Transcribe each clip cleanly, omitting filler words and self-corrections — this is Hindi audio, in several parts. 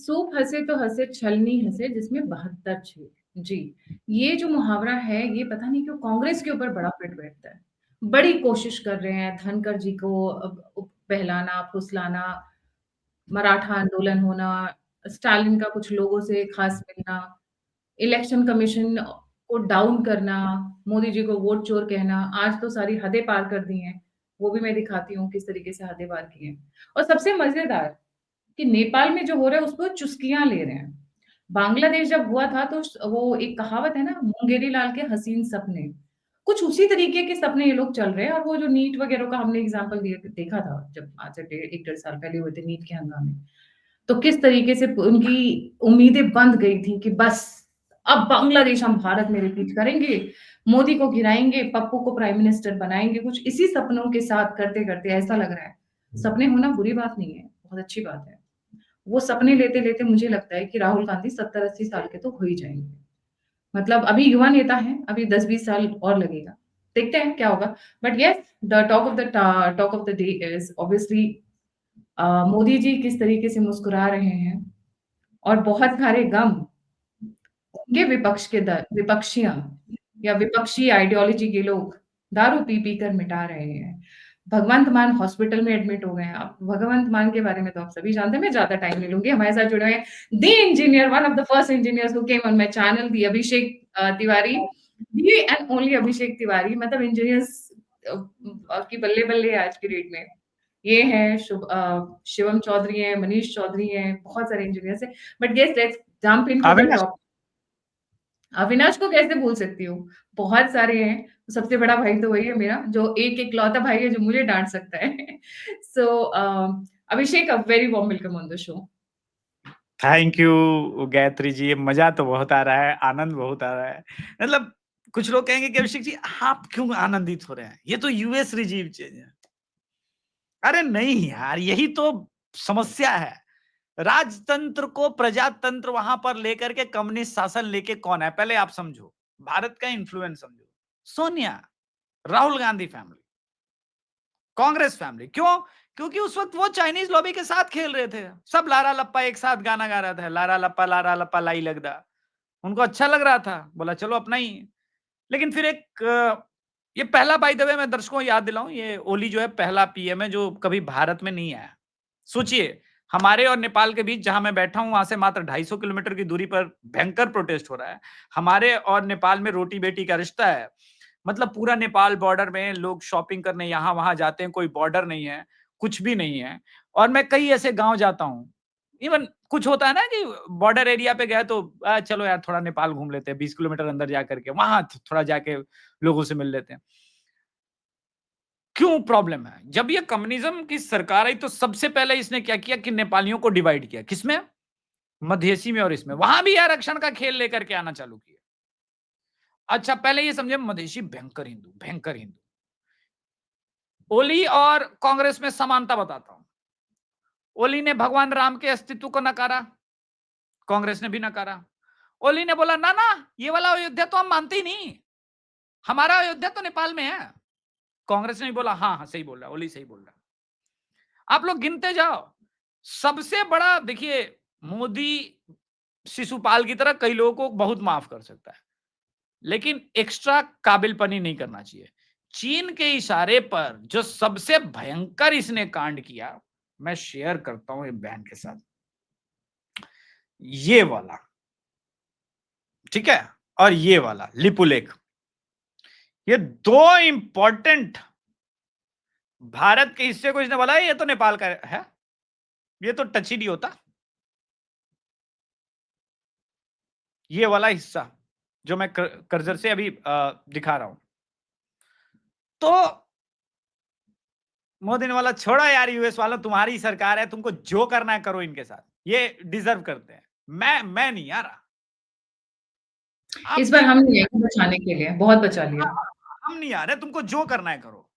सूप हँसे तो हँसे छलनी हँसे जिसमें 72 छेद। जी, ये जो मुहावरा है ये पता नहीं क्यों कांग्रेस के ऊपर बड़ा फिट बैठता है। बड़ी कोशिश कर रहे हैं धनखड़ जी को बहलाना, फुसलाना, मराठा आंदोलन होना, स्टालिन का कुछ लोगों से खास मिलना, इलेक्शन कमीशन को डाउन करना, मोदी जी को वोट चोर कहना, आज तो सारी हदें पार कर दी हैं। वो भी मैं दिखाती हूँ किस तरीके से हदें पार की हैं। और सबसे मज़ेदार कि नेपाल में जो हो रहा है उसको चुस्कियाँ ले रहे हैं। बांग्लादेश जब हुआ था तो वो एक कहावत है ना मुंगेरी लाल के हसीन सपने, कुछ उसी तरीके के सपने ये लोग चल रहे हैं और वो जो नीट वगैरह का हमने एग्ज़ाम्पल दिए देखा था जब आज से 1 डेढ़ साल पहले हुए थे नीट के हंगामे। तो किस तरीके से उनकी उम्मीदें बंध गई थी कि बस अब बांग्लादेश हम भारत में रिपीट करेंगे, मोदी को गिराएँगे, पप्पू को प्राइम मिनिस्टर बनाएँगे, कुछ इसी सपनों के साथ करते-करते ऐसा लग रहा है। सपने होना बुरी बात नहीं है, बहुत अच्छी बात है। वो सपने लेते-लेते मुझे लगता है कि राहुल गांधी 70-80 साल के तो हो ही जाएँगे। मतलब अभी युवा नेता हैं, अभी 10-20 साल और लगेगा। देखते हैं क्या होगा। But yes the talk of the day is obviously Modi ji किस तरीके से मुस्कुरा रहे हैं और बहुत सारे गम उनके विपक्ष के विपक्षियाँ या विपक्षी आइडियोलॉजी के लोग दारू पी-पी कर मिटा रहे हैं। भगवंत मान हॉस्पिटल में एडमिट हो गए हैं। अब भगवंत मान के बारे में तो आप सभी जानते हैं, मैं ज़्यादा टाइम नहीं लूँगी। हमारे साथ जुड़े हुए हैं the engineer, one of the first engineers who came on my channel, the Abhishek Tiwari, the and only Abhishek Tiwari. मतलब इंजीनियर्स की बल्ले-बल्ले है आज की डेट में। ये हैं शिवम चौधरी हैं, मनीष चौधरी हैं, बहुत सारे इंजीनियर्स हैं। But yes let's jump into the Avinash, topic. Avinash को कैसे भूल सकती हूँ? बहुत सारे हैं, सबसे बड़ा भाई तो वही है मेरा, जो एक इकलौता भाई है जो मुझे डाँट सकता है। So Abhishek a very warm welcome on the show. Thank you Gayatri ji. मजा तो बहुत आ रहा है, आनंद बहुत आ रहा है। मतलब कुछ लोग कहेंगे कि अभिषेक जी आप क्यों आनंदित हो रहे हैं, ये तो यूएस रिजीव चेंज है। अरे नहीं यार, यही तो समस्या है। राजतंत्र को प्रजातंत्र वहां पर लेकर के कम्युनिस्ट शासन लेके कौन है, पहले आप समझो। भारत का इन्फ्लुएंस समझो। Sonia, Rahul Gandhi family, Congress family. क्यों? क्योंकि उस वक्त वो चाइनीज लॉबी के साथ खेल रहे थे। सब लारा लप्पा एक साथ गाना गा रहा था, लारा लप्पा लाई लगदा। उनको अच्छा लग रहा था, बोला चलो अपना ही। लेकिन फिर ये पहला, बाय द वे मैं दर्शकों को याद दिलाऊं, ये ओली जो है पहला पीएम है जो कभी भारत में नहीं आया। सोचिए, हमारे और नेपाल के बीच जहां मैं बैठा हूं वहां से मात्र 250 किलोमीटर की दूरी पर भयंकर प्रोटेस्ट हो रहा है। हमारे और नेपाल में रोटी बेटी का रिश्ता है। मतलब पूरा नेपाल बॉर्डर में लोग शॉपिंग करने यहां वहां जाते हैं, कोई बॉर्डर नहीं है, कुछ भी नहीं है। और मैं कई ऐसे गांव जाता हूं, इवन कुछ होता है ना कि बॉर्डर एरिया पे गए तो चलो यार थोड़ा नेपाल घूम लेते हैं, 20 किलोमीटर अंदर जाकर के वहां थोड़ा जाके लोगों से मिल लेते हैं। क्यों प्रॉब्लम है? जब ये कम्युनिज्म की सरकार आई तो सबसे पहले इसने क्या किया कि नेपालियों को डिवाइड किया। किसमें? मधेसी में और इसमें। वहां भी आरक्षण का खेल लेकर के आना चालू किया। अच्छा, पहले ये समझे, मधेसी भयंकर हिंदू, भयंकर हिंदू। ओली और कांग्रेस में समानता बताता हूं। ओली ने भगवान राम के अस्तित्व को नकारा, कांग्रेस ने भी नकारा। ओली ने बोला ना ना, ये वाला अयोध्या तो हम मानते ही नहीं, हमारा अयोध्या तो नेपाल में है। कांग्रेस ने भी बोला हाँ हाँ सही बोल रहा, ओली सही बोल रहा। आप लोग गिनते जाओ। सबसे बड़ा देखिए, मोदी शिशुपाल की तरह कई लोगों को बहुत माफ कर सकता है, लेकिन एक्स्ट्रा काबिलपनी नहीं करना चाहिए। चीन के इशारे पर जो सबसे भयंकर इसने कांड किया, मैं शेयर करता हूं ये बहन के साथ, ये वाला, ठीक है, और ये वाला लिपुलेख। ये दो इंपॉर्टेंट भारत के हिस्से को इसने बोला ये तो नेपाल का है, ये तो टच ही नहीं होता। ये वाला हिस्सा जो मैं कर्जर से अभी दिखा रहा हूं, तो मोदी ने बोला छोड़ो यार यूएस वालों, तुम्हारी सरकार है, तुमको जो करना है करो इनके साथ, ये डिजर्व करते हैं। मैं नहीं आ रहा। इस आप बार ये, हम नहीं आए बचाने के लिए, बहुत बचा लिया। हम नहीं आ रहे, तुमको जो करना है करो।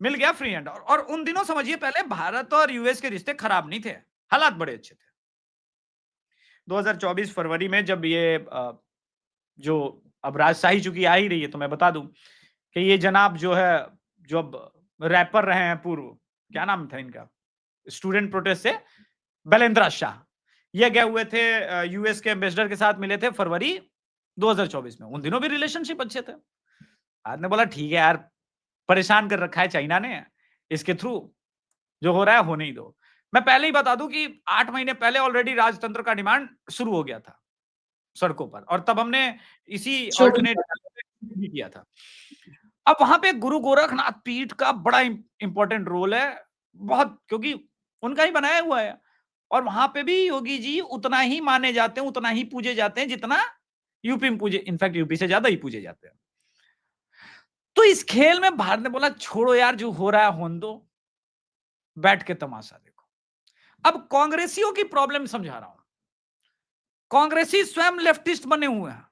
मिल गया फ्री हैंड। और उन दिनों समझिए, पहले भारत और यूएस के रिश्ते खराब नहीं थे, हालात बड़े अच्छे थे। 2024 फरवरी में जब ये जो अब राजशाही चूंकि आ ही रही है, तो मैं बता दूं कि ये जनाब जो है, जो अब रैपर रहे हैं पूर्व, क्या नाम था इनका, स्टूडेंट प्रोटेस्ट से, बैलेंद्रा शाह, ये गए हुए थे यूएस के एम्बेसडर के साथ मिले थे फरवरी 2024 में। उन दिनों भी रिलेशनशिप अच्छे थे। बाद ने बोला ठीक है यार, परेशान कर रखा है चाइना ने, इसके थ्रू जो हो रहा है होने ही दो। मैं पहले ही बता दूं कि 8 महीने पहले ऑलरेडी राजतंत्र का डिमांड शुरू हो गया था सड़कों पर, और तब हमने इसी जो भी ऑल्टरनेट भी किया था। अब वहां पे गुरु गोरखनाथ पीठ का बड़ा इंपॉर्टेंट रोल है, बहुत, क्योंकि उनका ही बनाया हुआ है। और वहां पे भी योगी जी उतना ही माने जाते हैं, उतना ही पूजे जाते हैं जितना यूपी में पूजे, इनफैक्ट यूपी से ज्यादा ही पूजे जाते हैं। तो इस खेल में भारत ने बोला छोड़ो यार, जो हो रहा है होने दो, बैठ के तमाशा देखो। अब कांग्रेसियों की प्रॉब्लम समझा रहा हूं। कांग्रेसी स्वयं लेफ्टिस्ट बने हुए हैं,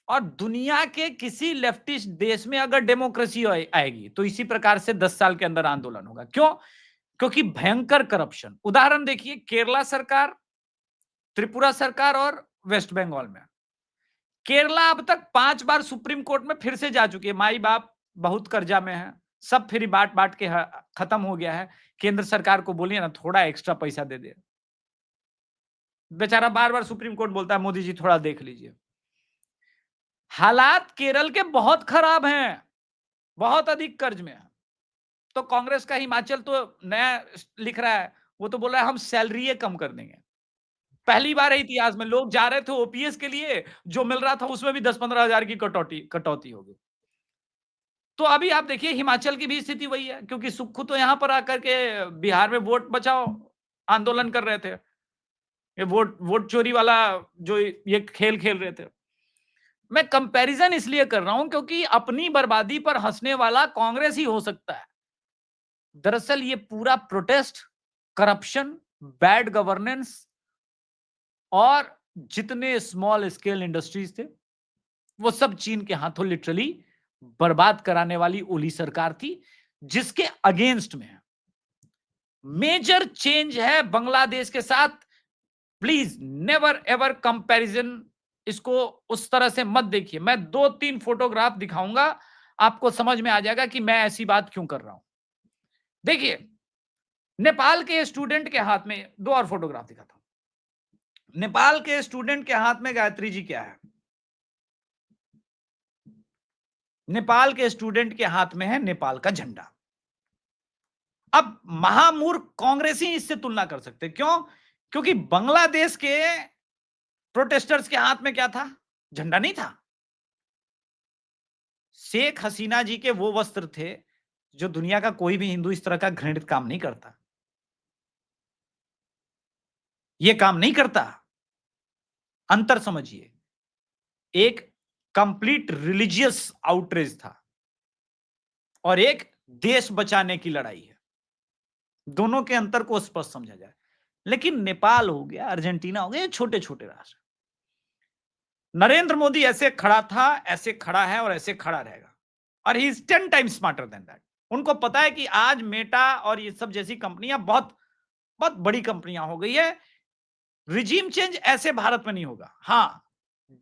और दुनिया के किसी लेफ्टिस्ट देश में अगर डेमोक्रेसी आएगी तो इसी प्रकार से 10 साल के अंदर आंदोलन होगा। क्यों? क्योंकि भयंकर करप्शन। उदाहरण देखिए, केरला सरकार, त्रिपुरा सरकार और वेस्ट बंगाल में। केरला अब तक 5 बार सुप्रीम कोर्ट में फिर से जा चुकी है, माई बाप बहुत कर्जा में है, सब फ्री बांट बांट के खत्म हो गया है। केंद्र सरकार को बोलिए ना थोड़ा एक्स्ट्रा पैसा दे दे, बेचारा बार बार सुप्रीम कोर्ट बोलता है मोदी जी थोड़ा देख लीजिए। हालात केरल के बहुत खराब हैं, बहुत अधिक कर्ज में है। तो कांग्रेस का हिमाचल तो नया लिख रहा है, वो तो बोल रहा है हम सैलरी कम कर देंगे। पहली बार है इतिहास में, लोग जा रहे थे ओपीएस के लिए, जो मिल रहा था उसमें भी 10-15 हजार की कटौती होगी। तो अभी आप देखिए हिमाचल की भी स्थिति वही है, क्योंकि सुक्खू तो यहां पर आकर के बिहार में वोट बचाओ आंदोलन कर रहे थे, ये वोट वोट चोरी वाला जो ये खेल खेल रहे थे। मैं कंपैरिजन इसलिए कर रहा हूं क्योंकि अपनी बर्बादी पर हंसने वाला कांग्रेस ही हो सकता है। दरअसल ये पूरा प्रोटेस्ट, करप्शन, बैड गवर्नेंस और जितने स्मॉल स्केल इंडस्ट्रीज थे वो सब चीन के हाथों लिटरली बर्बाद कराने वाली ओली सरकार थी, जिसके अगेंस्ट में है। मेजर चेंज है बांग्लादेश के साथ। प्लीज नेवर एवर कंपैरिजन, इसको उस तरह से मत देखिए। मैं 2-3 फोटोग्राफ दिखाऊंगा, आपको समझ में आ जाएगा कि मैं ऐसी बात क्यों कर रहा हूं। देखिए, नेपाल के स्टूडेंट के हाथ में, 2 और फोटोग्राफ दिखाता हूं। नेपाल के स्टूडेंट के हाथ में गायत्री जी क्या है? नेपाल के स्टूडेंट के हाथ में है नेपाल का झंडा। अब महामूर्ख कांग्रेसी इससे तुलना कर सकते, क्यों? क्योंकि बांग्लादेश के प्रोटेस्टर्स के हाथ में क्या था? झंडा नहीं था। शेख हसीना जी के वो वस्त्र थे जो दुनिया का कोई भी हिंदू इस तरह का घृणित काम नहीं करता। ये काम नहीं करता। अंतर समझिए, एक कंप्लीट रिलीजियस आउटरीच था और एक देश बचाने की लड़ाई है। दोनों के अंतर को स्पष्ट समझा जाए। लेकिन नेपाल हो गया, अर्जेंटीना हो गया, ये छोटे छोटे राष्ट्र। नरेंद्र मोदी ऐसे खड़ा था, ऐसे खड़ा है और ऐसे खड़ा रहेगा, और he is 10 times smarter than that. उनको पता है कि आज मेटा और ये सब जैसी कंपनियां बहुत बहुत बड़ी कंपनियां हो गई है। रिजीम चेंज ऐसे भारत में नहीं होगा। हाँ,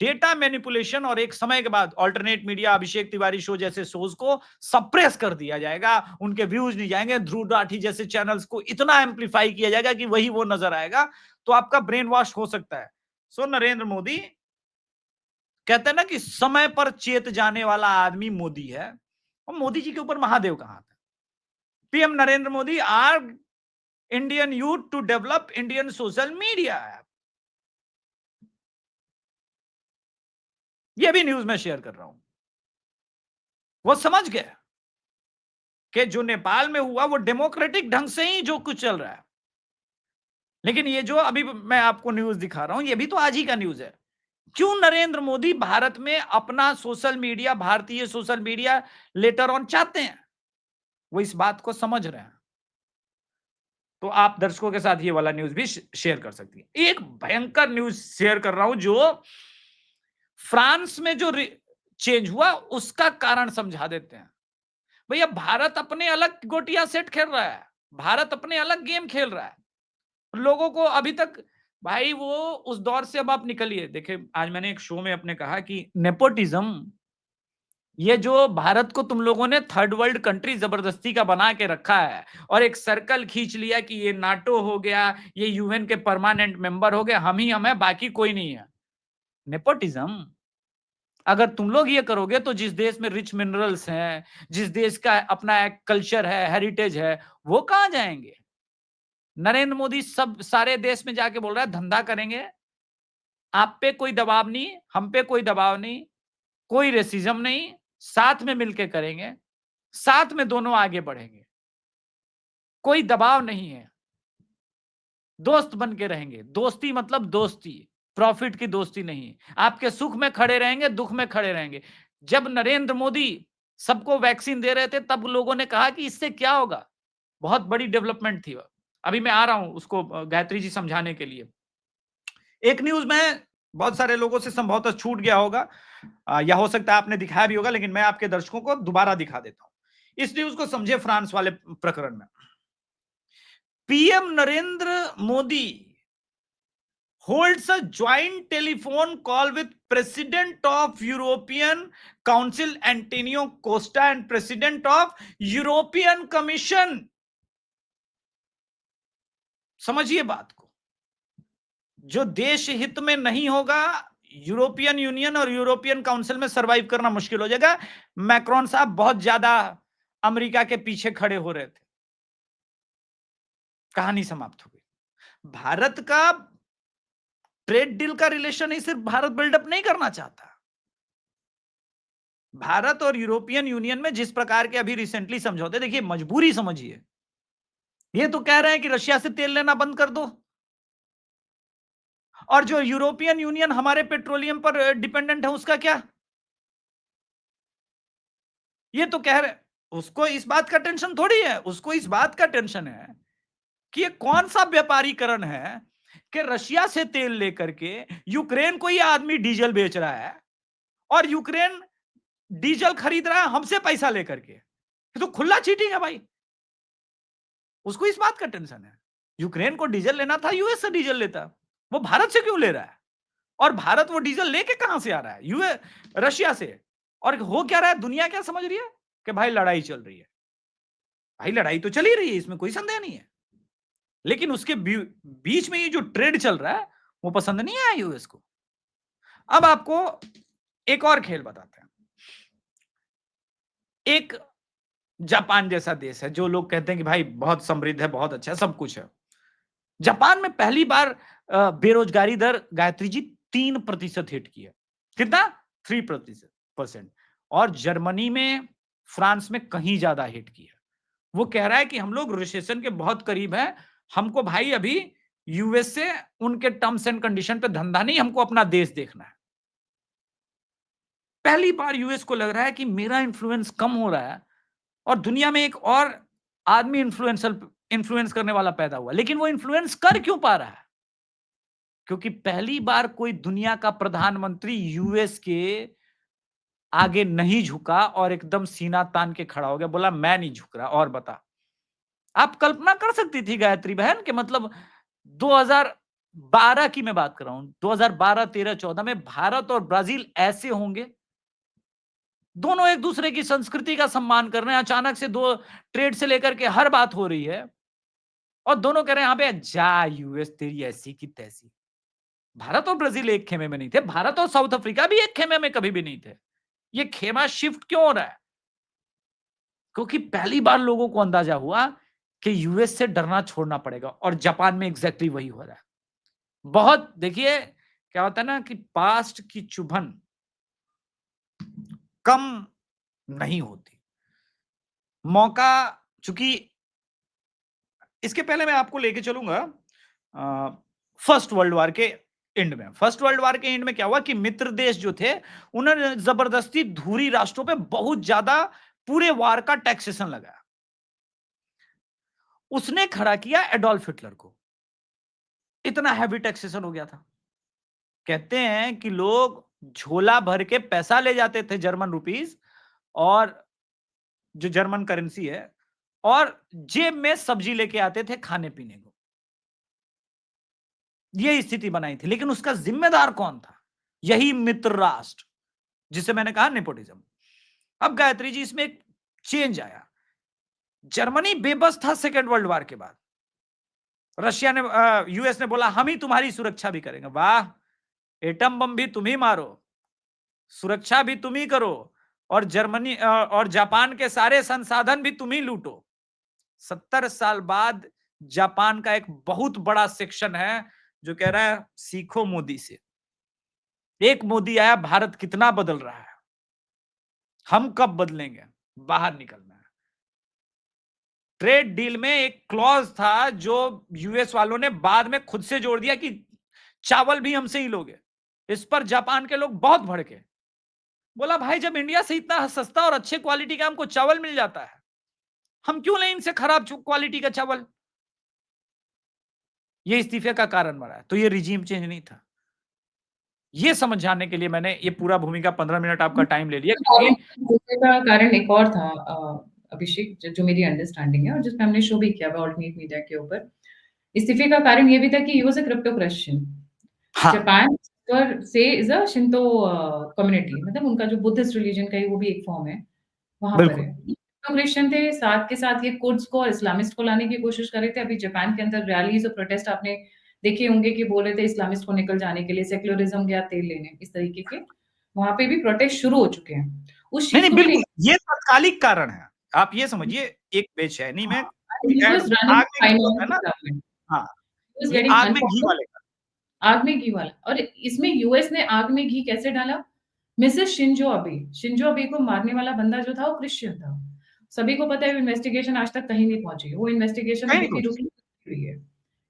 डेटा मैनिपुलेशन और एक समय के बाद alternate media, Abhishek Tiwari show जैसे शोज को सप्रेस कर दिया जाएगा, उनके व्यूज नहीं जाएंगे। ध्रुव राठी जैसे चैनल्स को इतना एम्पलीफाई किया जाएगा कि वही वो नजर आएगा, तो आपका ब्रेन वॉश हो सकता है। सो नरेंद्र मोदी कहते हैं ना कि समय पर चेत जाने वाला आदमी मोदी है, और मोदी जी के ऊपर महादेव का हाथ है। PM Narendra Modi are Indian youth to develop Indian social media app. ये भी न्यूज में शेयर कर रहा हूं। वो समझ गए कि जो नेपाल में हुआ वो डेमोक्रेटिक ढंग से ही जो कुछ चल रहा है। लेकिन ये जो अभी मैं आपको न्यूज दिखा रहा हूं, ये भी तो आज ही का न्यूज है। क्यों नरेंद्र मोदी भारत में अपना सोशल मीडिया, भारतीय सोशल मीडिया लेटर ऑन चाहते हैं? वो इस बात को समझ रहे हैं। तो आप दर्शकों के साथ ये वाला न्यूज भी शेयर कर सकती है। एक भयंकर न्यूज शेयर कर रहा हूं जो फ्रांस में जो चेंज हुआ उसका कारण समझा देते हैं। भैया, भारत अपने अलग गोटियां सेट खेल रहा है, भारत अपने अलग गेम खेल रहा है। लोगों को अभी तक, भाई वो उस दौर से अब आप निकलिए। देखिए, आज मैंने एक शो में अपने कहा कि नेपोटिज्म ये जो भारत को तुम लोगों ने थर्ड वर्ल्ड कंट्री जबरदस्ती का बना के रखा है और एक सर्कल खींच लिया कि ये नाटो हो गया, ये यूएन के परमानेंट मेंबर हो गए, हम ही हम है, बाकी कोई नहीं है। नेपोटिज्म। अगर तुम लोग ये करोगे तो जिस देश में रिच मिनरल्स हैं, जिस देश का अपना एक कल्चर है, हेरिटेज है, वो कहां जाएंगे? नरेंद्र मोदी सब सारे देश में जाके बोल रहा है धंधा करेंगे, आप पे कोई दबाव नहीं, हम पे कोई दबाव नहीं, कोई रेसिज्म नहीं, साथ में मिलके करेंगे, साथ में दोनों आगे बढ़ेंगे, कोई दबाव नहीं है, दोस्त बन के रहेंगे। दोस्ती मतलब दोस्ती, प्रॉफिट की दोस्ती नहीं। आपके सुख में खड़े रहेंगे, दुख में खड़े रहेंगे। जब नरेंद्र मोदी सबको वैक्सीन दे रहे थे तब लोगों ने कहा कि इससे क्या होगा? बहुत बड़ी डेवलपमेंट थी वो। अभी मैं आ रहा हूं उसको गायत्री जी समझाने के लिए। एक न्यूज में बहुत सारे लोगों से संभवतः छूट गया होगा, या हो सकता है आपने दिखाया भी होगा, लेकिन मैं आपके दर्शकों को दोबारा दिखा देता हूं। इस न्यूज को समझे फ्रांस वाले प्रकरण में। PM Narendra Modi holds a joint telephone call with President of European Council Antonio Costa and President of European Commission। समझिए बात को, जो देश हित में नहीं होगा, यूरोपियन यूनियन और यूरोपियन काउंसिल में सरवाइव करना मुश्किल हो जाएगा। मैक्रोन साहब बहुत ज्यादा अमेरिका के पीछे खड़े हो रहे थे, कहानी समाप्त हो गई। भारत का ट्रेड डील का रिलेशन ही सिर्फ भारत बिल्डअप नहीं करना चाहता। भारत और यूरोपियन यूनियन में जिस प्रकार के अभी रिसेंटली समझौते, देखिए मजबूरी समझिए, ये तो कह रहे हैं कि रशिया से तेल लेना बंद कर दो, और जो यूरोपियन यूनियन हमारे पेट्रोलियम पर डिपेंडेंट है उसका क्या? ये तो कह रहे, उसको इस बात का टेंशन थोड़ी है, उसको इस बात का टेंशन है कि ये कौन सा व्यापारीकरण है कि रशिया से तेल लेकर के यूक्रेन को ये आदमी डीजल बेच रहा है, और यूक्रेन डीजल खरीद रहा है हमसे पैसा लेकर के। ये तो खुला चीटिंग है भाई। उसको इस बात का टेंशन है, यूक्रेन को डीजल लेना था, यूएस से डीजल लेता, वो भारत से क्यों ले रहा है? और भारत वो डीजल लेके कहां से आ रहा है? रशिया से। और हो क्या रहा है, दुनिया क्या समझ रही है कि भाई लड़ाई चल रही है। भाई लड़ाई तो चल ही रही है, इसमें कोई संदेह नहीं है, लेकिन उसके बीच में ये जो ट्रेड चल रहा है वो पसंद नहीं आया यूएस को। अब आपको एक और खेल बताते हैं। एक जापान जैसा देश है, जो लोग कहते हैं कि भाई बहुत समृद्ध है, बहुत अच्छा है, सब कुछ है। जापान में पहली बार बेरोजगारी दर गायत्री जी 3% हिट की है। कितना? 3%। और जर्मनी में, फ्रांस में कहीं ज्यादा हिट की है। वो कह रहा है कि हम लोग रिसेशन के बहुत करीब हैं, हमको भाई अभी यूएस से उनके टर्म्स एंड कंडीशन पे धंधा नहीं, हमको अपना देश देखना है। पहली बार यूएस को लग रहा है कि मेरा इन्फ्लुएंस कम हो रहा है और दुनिया में एक और आदमी इन्फ्लुएंस करने वाला पैदा हुआ। लेकिन वो इन्फ्लुएंस कर क्यों पा रहा है? क्योंकि पहली बार कोई दुनिया का प्रधानमंत्री यूएस के आगे नहीं झुका और एकदम सीना तान के खड़ा हो गया, बोला मैं नहीं झुक रहा, और बता। आप कल्पना कर सकती थी गायत्री बहन कि मतलब 2012 की मैं बात कर रहा हूं, 2012, 13, 14 में भारत और ब्राजील ऐसे होंगे? दोनों एक दूसरे की संस्कृति का सम्मान कर रहे हैं, अचानक से दो ट्रेड से लेकर के हर बात हो रही है, और दोनों कह रहे हैं, यहाँ पे जा यूएस तेरी ऐसी की तैसी। भारत और ब्राजील एक खेमे में नहीं थे, भारत और साउथ अफ्रीका भी एक खेमे में कभी भी नहीं थे। ये खेमा शिफ्ट क्यों हो रहा है? क्योंकि पहली बार लोगों को अंदाजा हुआ कि यूएस से डरना छोड़ना पड़ेगा, और जापान में एग्जैक्टली वही हो रहा है। बहुत देखिए, क्या होता है ना कि पास्ट की चुभन कम नहीं होती। मौका, चूंकि इसके पहले मैं आपको लेके चलूंगा फर्स्ट वर्ल्ड वॉर के एंड में। फर्स्ट वर्ल्ड वॉर के एंड में क्या हुआ कि मित्र देश जो थे, उन्होंने जबरदस्ती धूरी राष्ट्रों पे बहुत ज्यादा पूरे वार का टैक्सेशन लगाया। उसने खड़ा किया एडोल्फ हिटलर को, इतना हैवी टैक्सेशन हो गया था। कहते हैं कि लोग झोला भर के पैसा ले जाते थे, जर्मन रुपीस और जो जर्मन करेंसी है, और जेब में सब्जी लेके आते थे खाने पीने को। यह स्थिति बनाई थी, लेकिन उसका जिम्मेदार कौन था? यही मित्र राष्ट्र, जिसे मैंने कहा नेपोटिज्म। अब गायत्री जी इसमें एक चेंज आया। जर्मनी बेबस था सेकेंड वर्ल्ड वॉर के बाद। रशिया ने यूएस ने बोला हम ही तुम्हारी सुरक्षा भी करेंगे। वाह, एटम बम भी तुम ही मारो, सुरक्षा भी तुम ही करो, और जर्मनी और जापान के सारे संसाधन भी तुम ही लूटो। 70 साल बाद जापान का एक बहुत बड़ा सेक्शन है जो कह रहा है सीखो मोदी से। एक मोदी आया, भारत कितना बदल रहा है, हम कब बदलेंगे, बाहर निकलना है। ट्रेड डील में एक क्लॉज था जो यूएस वालों ने बाद में खुद से जोड़ दिया कि चावल भी हमसे ही लोगे। इस पर जापान के लोग बहुत भड़के, बोला भाई जब इंडिया से इतना सस्ता और अच्छे क्वालिटी का हमको चावल मिल जाता है, हम क्यों लें इनसे खराब क्वालिटी का चावल। ये इस्तीफे का कारण बना है। तो ये रिजीम चेंज नहीं था। ये समझाने के लिए मैंने ये पूरा भूमिका 15 मिनट आपका टाइम ले लिया, क्योंकि इस्तीफे का कारण एक और था अभिषेक, जो मेरी अंडरस्टैंडिंग है और जिसमें हमने शो भी किया हुआ ऑल्टरनेट मीडिया के ऊपर। इस्तीफे का कारण ये भी था कि he was a crypto Christian. हाँ, जापान पर से इज़ अ शिंतो कम्युनिटी, मतलब उनका जो बुद्धिस्ट रिलीजन का है वो भी एक फॉर्म है, वहाँ पर बिल्कुल। है। तो क्रिश्चियन थे, साथ के साथ ये कुर्ड्स को और इस्लामिस्ट को लाने की कोशिश कर रहे थे। अभी जापान के अंदर रैलीज़ और प्रोटेस्ट आपने देखे होंगे कि बोल रहे थे इस्लामिस्ट को निकल जाने के लिए, सेक्युलरिज़्म गया तेल लेने, इस तरीके के। वहाँ पे भी प्रोटेस्ट शुरू हो चुके हैं। उस नहीं, चीज़ नहीं, को भी बिल्कुल, लेके ये तात्कालिक कारण है। आप ये समझिए, एक बेचैनी में हाँ, कोई ही ऐड वाज़ रनिंग आग में घी होता है फाइनेंस ना? गवर्नमेंट। हाँ, ही वाज़ ये गेटिंग आग में घी अनपॉपुलर। वाले का। आग में घी वाला, और इसमें यूएस ने आग में घी कैसे डाला? Mrs Shinzo Abe, Shinzo Abe को मारने वाला बंदा जो था वो क्रिश्चियन था। सभी को पता है वो इन्वेस्टिगेशन आज तक कहीं नहीं पहुँची है। वो इन्वेस्टिगेशन कहीं नहीं रुकी, पहुंची। रुकी हुई है।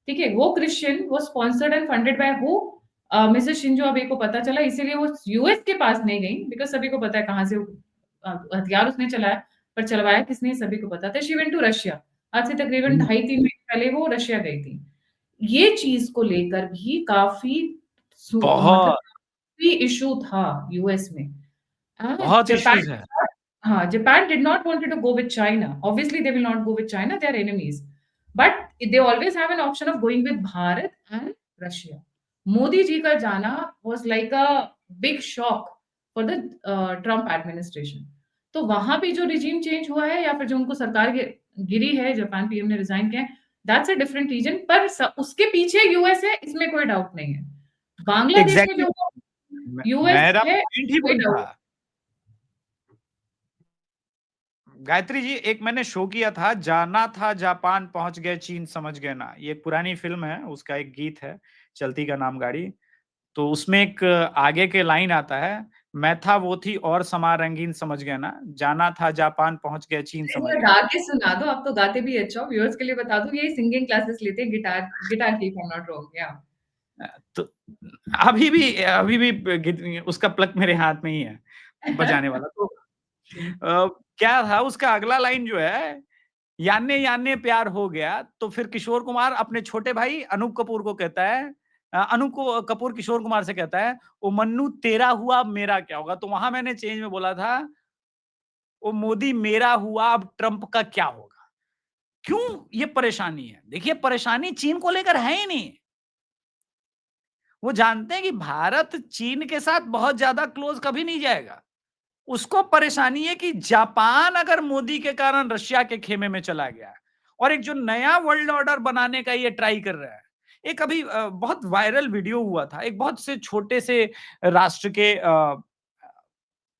ठीक है? वो क्रिश्चियन, वो sponsored and funded by who? Mrs Shinzo Abe को पता चला, इसीलिए वो यूएस के पास नहीं गई, बिकॉज़ सभी को पता है कहाँ से हथियार उसने चलाया, पर चलवाया किसने सभी को पता था। She went to Russia. आज से तकरीबन हुँ, ढाई 3 महीने पहले वो रशिया गई थी। ये चीज़ को लेकर भी काफ़ी मतलब बहुत, काफ़ी इश्यू था यूएस में। बहुत जापान इश्यूज़ हैं। हाँ, Japan did not wanted to go with China. Obviously, they will not go with China, they are enemies. But they always have an option of going with Bharat and Russia. Modi ji का जाना was like a big shock for the Trump administration. तो वहाँ पे जो regime change हुआ है या फिर जो उनको सरकार गिरी है, जापान पीएम ने रिज़ाइन किया है, that's a different region, पर उसके पीछे यूएस है, इसमें कोई डाउट नहीं है। बांग्लादेश में एग्ज़ैक्टली, जो यूएस मेरा है, पॉइंट ही कोई वही डाउट। था। गायत्री जी, एक मैंने शो किया था, जाना था जापान पहुँच गए चीन समझ गए ना। ये एक पुरानी फ़िल्म है, उसका एक गीत है, चलती का नाम गाड़ी। तो उसमें एक आगे के लाइन आता है, मैं था वो थी और समा रंगीन समझ गए ना, जाना था जापान पहुँच गए चीन एक समझ बार गए गा ना। के सुना दो, आप तो गाते भी अच्छा हो। व्यूअर्स के लिए बता दूँ, यही सिंगिंग क्लासेस लेते हैं, गिटार गिटार की, if I am not wrong, या तो अभी भी उसका प्लक मेरे हाथ में ही है, बजाने वाला। तो क्या था उसका अगला लाइन जो है, यान्ने यान्ने प्यार हो गया, तो फिर किशोर कुमार अपने छोटे भाई अनूप कपूर को कहता है, अनूप को कपूर किशोर कुमार से कहता है, "ओ मन्नू तेरा हुआ अब मेरा क्या होगा?" तो वहाँ मैंने चेंज में बोला था, "ओ मोदी मेरा हुआ अब ट्रम्प का क्या होगा?" क्यों ये परेशानी है? देखिए, परेशानी चीन को लेकर है ही नहीं। वो जानते हैं कि भारत चीन के साथ बहुत ज़्यादा क्लोज़ कभी नहीं जाएगा। उसको परेशानी है कि जापान अगर मोदी के कारण रशिया के खेमे में चला गया और एक जो नया वर्ल्ड ऑर्डर बनाने का ये ट्राई कर रहा है। एक अभी बहुत वायरल वीडियो हुआ था, एक बहुत से छोटे से राष्ट्र के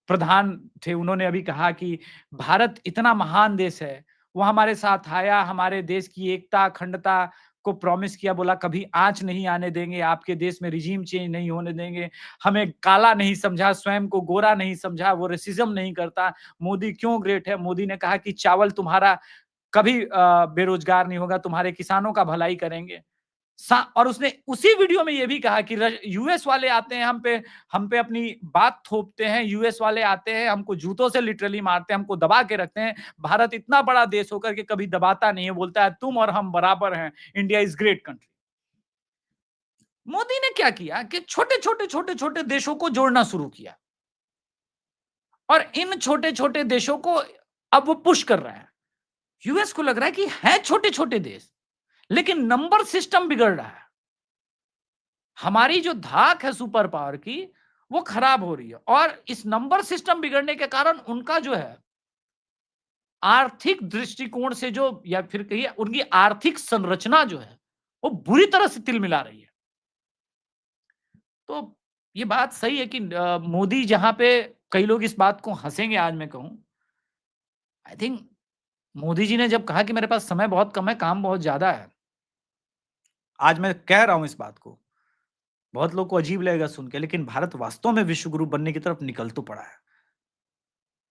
प्रधान थे, उन्होंने अभी कहा कि भारत इतना महान देश है, वो हमारे साथ आया, हमारे देश की एकता, अखंडता को प्रॉमिस किया, बोला कभी आँच नहीं आने देंगे, आपके देश में रिजीम चेंज नहीं होने देंगे, हमें काला नहीं समझा, स्वयं को गोरा नहीं समझा, वो रेसिज़्म नहीं करता, मोदी क्यों ग्रेट है? मोदी ने कहा कि चावल तुम्हारा कभी बेरोज़गार नहीं होगा, तुम्हारे किसानों का भलाई करेंगे। और उसने उसी वीडियो में ये भी कहा कि यूएस वाले आते हैं हम पे अपनी बात थोपते हैं, यूएस वाले आते हैं हमको जूतों से लिटरली मारते हैं, हमको दबा के रखते हैं। भारत इतना बड़ा देश होकर के कभी दबाता नहीं है, बोलता है तुम और हम बराबर हैं, India is great country. Modi ने क्या किया कि छोटे छोटे देशों को जोड़ना शुरू किया और इन छोटे छोटे देशों को अब वो पुश कर रहा है। यूएस को लग रहा है कि है छोटे छोटे देश, लेकिन नंबर सिस्टम बिगड़ रहा है। हमारी जो धाक है सुपर पावर की, वो खराब हो रही है। और इस नंबर सिस्टम बिगड़ने के कारण उनका जो है आर्थिक दृष्टिकोण से जो, या फिर कहिए उनकी आर्थिक संरचना जो है वो बुरी तरह से तिलमिला रही है। तो ये बात सही है कि मोदी जहां पे कई लोग इस बात को हंसेंगे, आज मैं कहूं, आई थिंक मोदी जी ने जब कहा कि मेरे पास समय बहुत कम है, काम बहुत ज्यादा है, आज मैं कह रहा हूं इस बात को, बहुत लोग को अजीब लगेगा सुन के, लेकिन भारत वास्तव में विश्व गुरु बनने की तरफ निकल तो पड़ा है।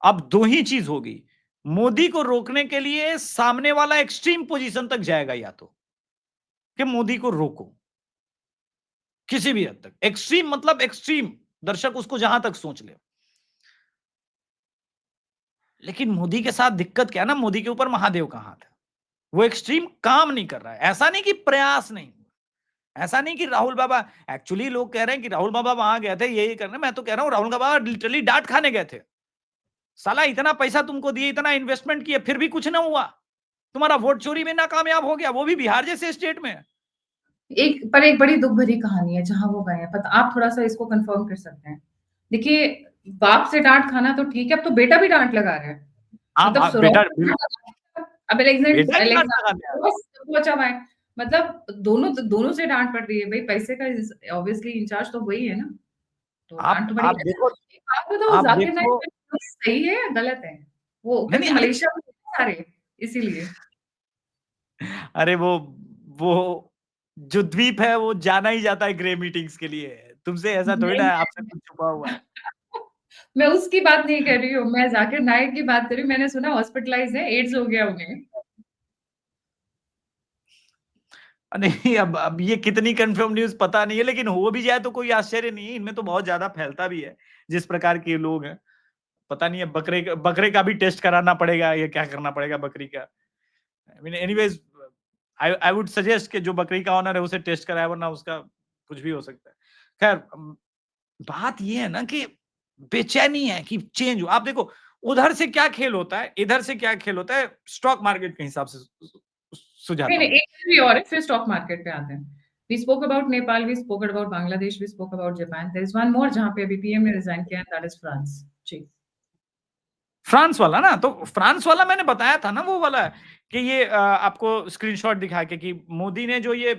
अब दो ही चीज होगी, मोदी को रोकने के लिए सामने वाला एक्सट्रीम पोजीशन तक जाएगा, या तो कि मोदी को रोको किसी भी हद तक, एक्सट्रीम मतलब एक्सट्रीम, दर्शक उसको जहां तक सोच ले। लेकिन मोदी के साथ दिक्कत क्या है ना, मोदी के ऊपर महादेव का हाथ है, वो एक्सट्रीम काम नहीं कर रहा है। ऐसा नहीं कि प्रयास नहीं, ऐसा नहीं कि राहुल बाबा, एक्चुअली लोग कह रहे हैं कि राहुल बाबा वहां गए थे यही करने, मैं तो कह रहा हूं राहुल बाबा लिटरली डांट खाने गए थे। साला इतना पैसा तुमको दिए, इतना इन्वेस्टमेंट किए, फिर भी कुछ ना हुआ, तुम्हारा वोट चोरी में नाकामयाब हो गया, वो भी बिहार जैसे स्टेट में। एक बड़ी दुःख भरी कहानी है जहाँ वो गए हैं, पता आप थोड़ा-सा इसको कन्फर्म कर सकते हैं। देखिए, बाप से डाँट खाना तो ठीक है, अब तो बेटा भी डाँट लगा रहा है। मतलब बेटा, अब बेटा ही डांट लगा दिया। पहुँचा हुआ है। मतलब दोनों से डाँट पड़ रही है। भई पैसे का इस ऑब्वियसली इंचार्ज तो वही है ना, तो डाँट तो पड़ेगी। आप देखो, अच्छा एक बात बताओ, आप ज़ाकिर देखो, नाइक का सही है या गलत है? वो नहीं क्योंकि नहीं अरे, मलेशिया में हैं सारे, इसीलिए। अरे वो जो द्वीप है वो जाना ही जाता है ग्रे मीटिंग्स के लिए, तुमसे ऐसा थोड़ी नहीं, ना है आपसे कुछ छुपा हुआ है। मैं उसकी बात नहीं कर रही हूँ, मैं ज़ाकिर नाइक की बात कर रही हूँ। मैंने सुना हॉस्पिटलाइज़्ड है, एड्स हो गया उन्हें। नहीं, अब ये कितनी कंफर्म न्यूज़ पता नहीं है, लेकिन हो भी जाए तो कोई आश्चर्य नहीं है, इनमें तो बहुत ज़्यादा फैलता भी है, जिस प्रकार के ये लोग हैं। पता नहीं है, बकरे का भी टेस्ट कराना पड़ेगा या क्या करना पड़ेगा बकरी का। I mean anyways, I would suggest कि जो बकरी का ओनर है उसे टेस्ट कराए, वरना उसका कुछ भी हो सकता है। खैर, बात ये है ना कि बेचैनी है कि चेंज हो। आप देखो उधर से क्या खेल होता है, इधर से क्या खेल होता है, स्टॉक मार्केट के हिसाब से नहीं, सुझाता नहीं, हूँ। एक चीज़ भी और है, फिर स्टॉक मार्केट पे आते हैं। We spoke about Nepal, we spoke about Bangladesh, we spoke about Japan. There is one more जहाँ पे अभी पीएम ने रिज़ाइन किया है, दैट इज़ फ्रांस। जी। फ्रांस वाला ना, तो फ्रांस वाला मैंने बताया था ना, वो वाला कि ये आपको स्क्रीनशॉट दिखा के कि मोदी ने जो ये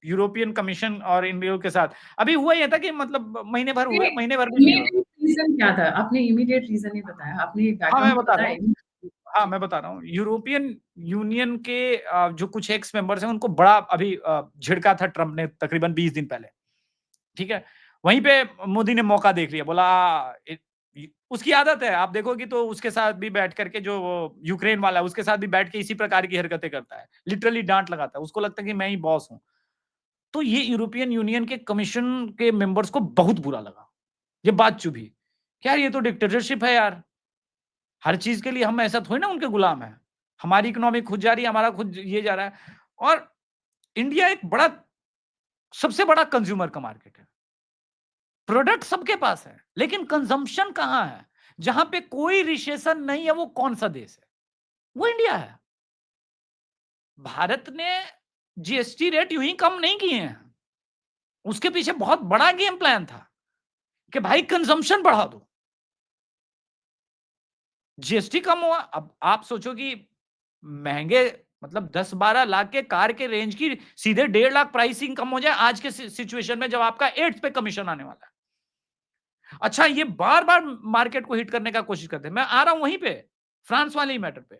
यूरोपियन कमीशन और इन लोगों के साथ अभी हुआ ये था कि मतलब महीने भर हुआ नहीं, है, महीने भर भी नहीं हुआ। इमीडिएट रीज़न क्या था? आपने इमीडिएट रीज़न नहीं बताया, आपने हाँ, मैं बैकग्राउंड तो बता रहा बताया हूँ। ही। हाँ, जी। मैं बता रहा हूँ। यूरोपियन यूनियन के जो कुछ एक्स मेंबर्स हैं, उनको बड़ा अभी झिड़का था ट्रम्प ने तकरीबन 20 दिन पहले, ठीक है? वहीं पे मोदी ने मौका देख लिया, बोला इ इ उसकी आदत है, आप देखोगे तो उसके साथ भी बैठ कर के, जो वो यूक्रेन वाला है, उसके साथ भी बैठ के इसी प्रकार की हरकतें करता है। लिटरली डाँट लगाता है, उसको लगता है कि मैं ही बॉस हूँ। तो ये यूरोपियन यूनियन के कमीशन के मेंबर्स को बहुत बुरा लगा, ये बात चुभी। क्या यार, ये तो डिक्टेटरशिप है यार। हर चीज़ के लिए हम ऐसा थोड़ी ना उनके गुलाम हैं। हमारी इकोनॉमी खुद जा रही है, हमारा खुद ये जा रहा है, और इंडिया एक बड़ा, सबसे बड़ा कंज्यूमर का मार्केट है। प्रोडक्ट सबके पास है, लेकिन कंजम्पशन कहाँ है? जहां पे कोई रिसेशन नहीं है, वो कौन सा देश है? वो इंडिया है। भारत ने जीएसटी रेट यूं ही कम नहीं किए हैं, उसके पीछे बहुत बड़ा गेम प्लान था कि भाई कंजम्पशन बढ़ा दो, जीएसटी कम हुआ। अब आप सोचो कि महंगे, मतलब 10-12 लाख के कार के रेंज की सीधे 1.5 लाख प्राइसिंग कम हो जाए आज के सिचुएशन में, जब आपका 8 पे कमीशन आने वाला है। अच्छा, ये बार-बार मार्केट को हिट करने का कोशिश करते हैं। मैं आ रहा हूं वहीं पे, फ्रांस वाले ही मैटर पे।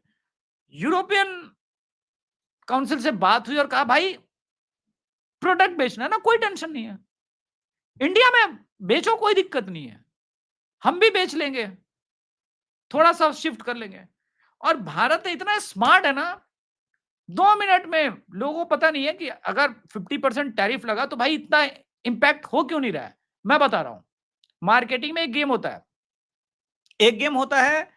यूरोपियन काउंसिल से बात हुई और कहा भाई प्रोडक्ट बेचना है ना, कोई टेंशन नहीं है, इंडिया में बेचो, कोई दिक्कत नहीं है, हम भी बेच लेंगे, थोड़ा सा शिफ्ट कर लेंगे। और भारत इतना स्मार्ट है ना, 2 मिनट में लोगों को पता नहीं है कि अगर 50% टैरिफ लगा तो भाई इतना इंपैक्ट हो क्यों नहीं रहा है। मैं बता रहा हूं, मार्केटिंग में एक गेम होता है, एक गेम होता है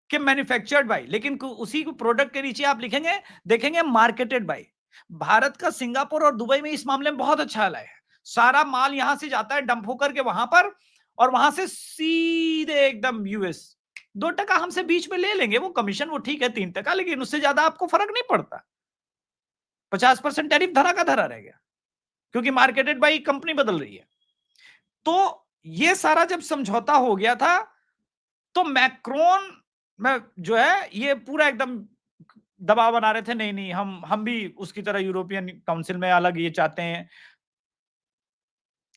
कि मैन्युफैक्चर्ड बाय, लेकिन उसी को प्रोडक्ट के नीचे आप लिखेंगे, देखेंगे मार्केटेड बाय। भारत का सिंगापुर और दुबई में इस मामले में बहुत अच्छा हाल है। सारा माल यहां से जाता है डंप होकर के वहां पर, और वहां से सीधे एकदम यूएस। 2 टका हमसे बीच में ले लेंगे, वो कमीशन वो ठीक है 3 टका, लेकिन उससे ज्यादा आपको फर्क नहीं पड़ता। 50% टैरिफ धरा का धरा रह गया, क्योंकि मार्केटेड बाय कंपनी बदल रही है। तो ये सारा जब समझौता हो गया था, तो मैक्रोन में जो है ये पूरा एकदम दबाव बना रहे थे, नहीं नहीं हम भी उसकी तरह यूरोपियन काउंसिल में अलग ये चाहते हैं।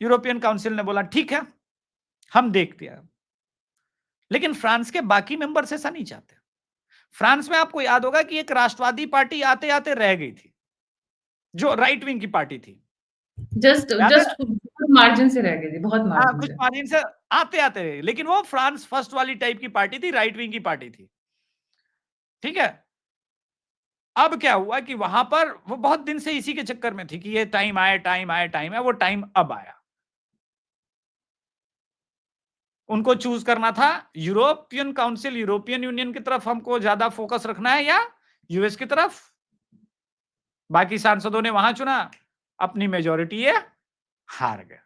यूरोपियन काउंसिल ने बोला ठीक है, हम देखते हैं। लेकिन फ्रांस के बाकी मेंबर्स ऐसा नहीं चाहते। फ्रांस में आपको याद होगा कि एक राष्ट्रवादी पार्टी आते आते रह गई थी, जो राइट विंग की पार्टी थी। जस्ट याद है? जस्ट बहुत मार्जिन से रह गई थी, बहुत हाँ, मार्जिन कुछ से। मार्जिन से आते आते रहे, लेकिन वो फ्रांस फर्स्ट वाली टाइप की पार्टी थी, राइट विंग की पार्टी थी। ठीक है। अब क्या हुआ कि वहां पर वो बहुत दिन से इसी के चक्कर में थी कि ये टाइम आए, टाइम आए, टाइम आए, वो टाइम अब आया। उनको चूज करना था यूरोपियन काउंसिल, यूरोपियन यूनियन की तरफ हमको ज्यादा फोकस रखना है या यूएस की तरफ। बाकी सांसदों ने वहां चुना, अपनी मेजोरिटी ये हार गए।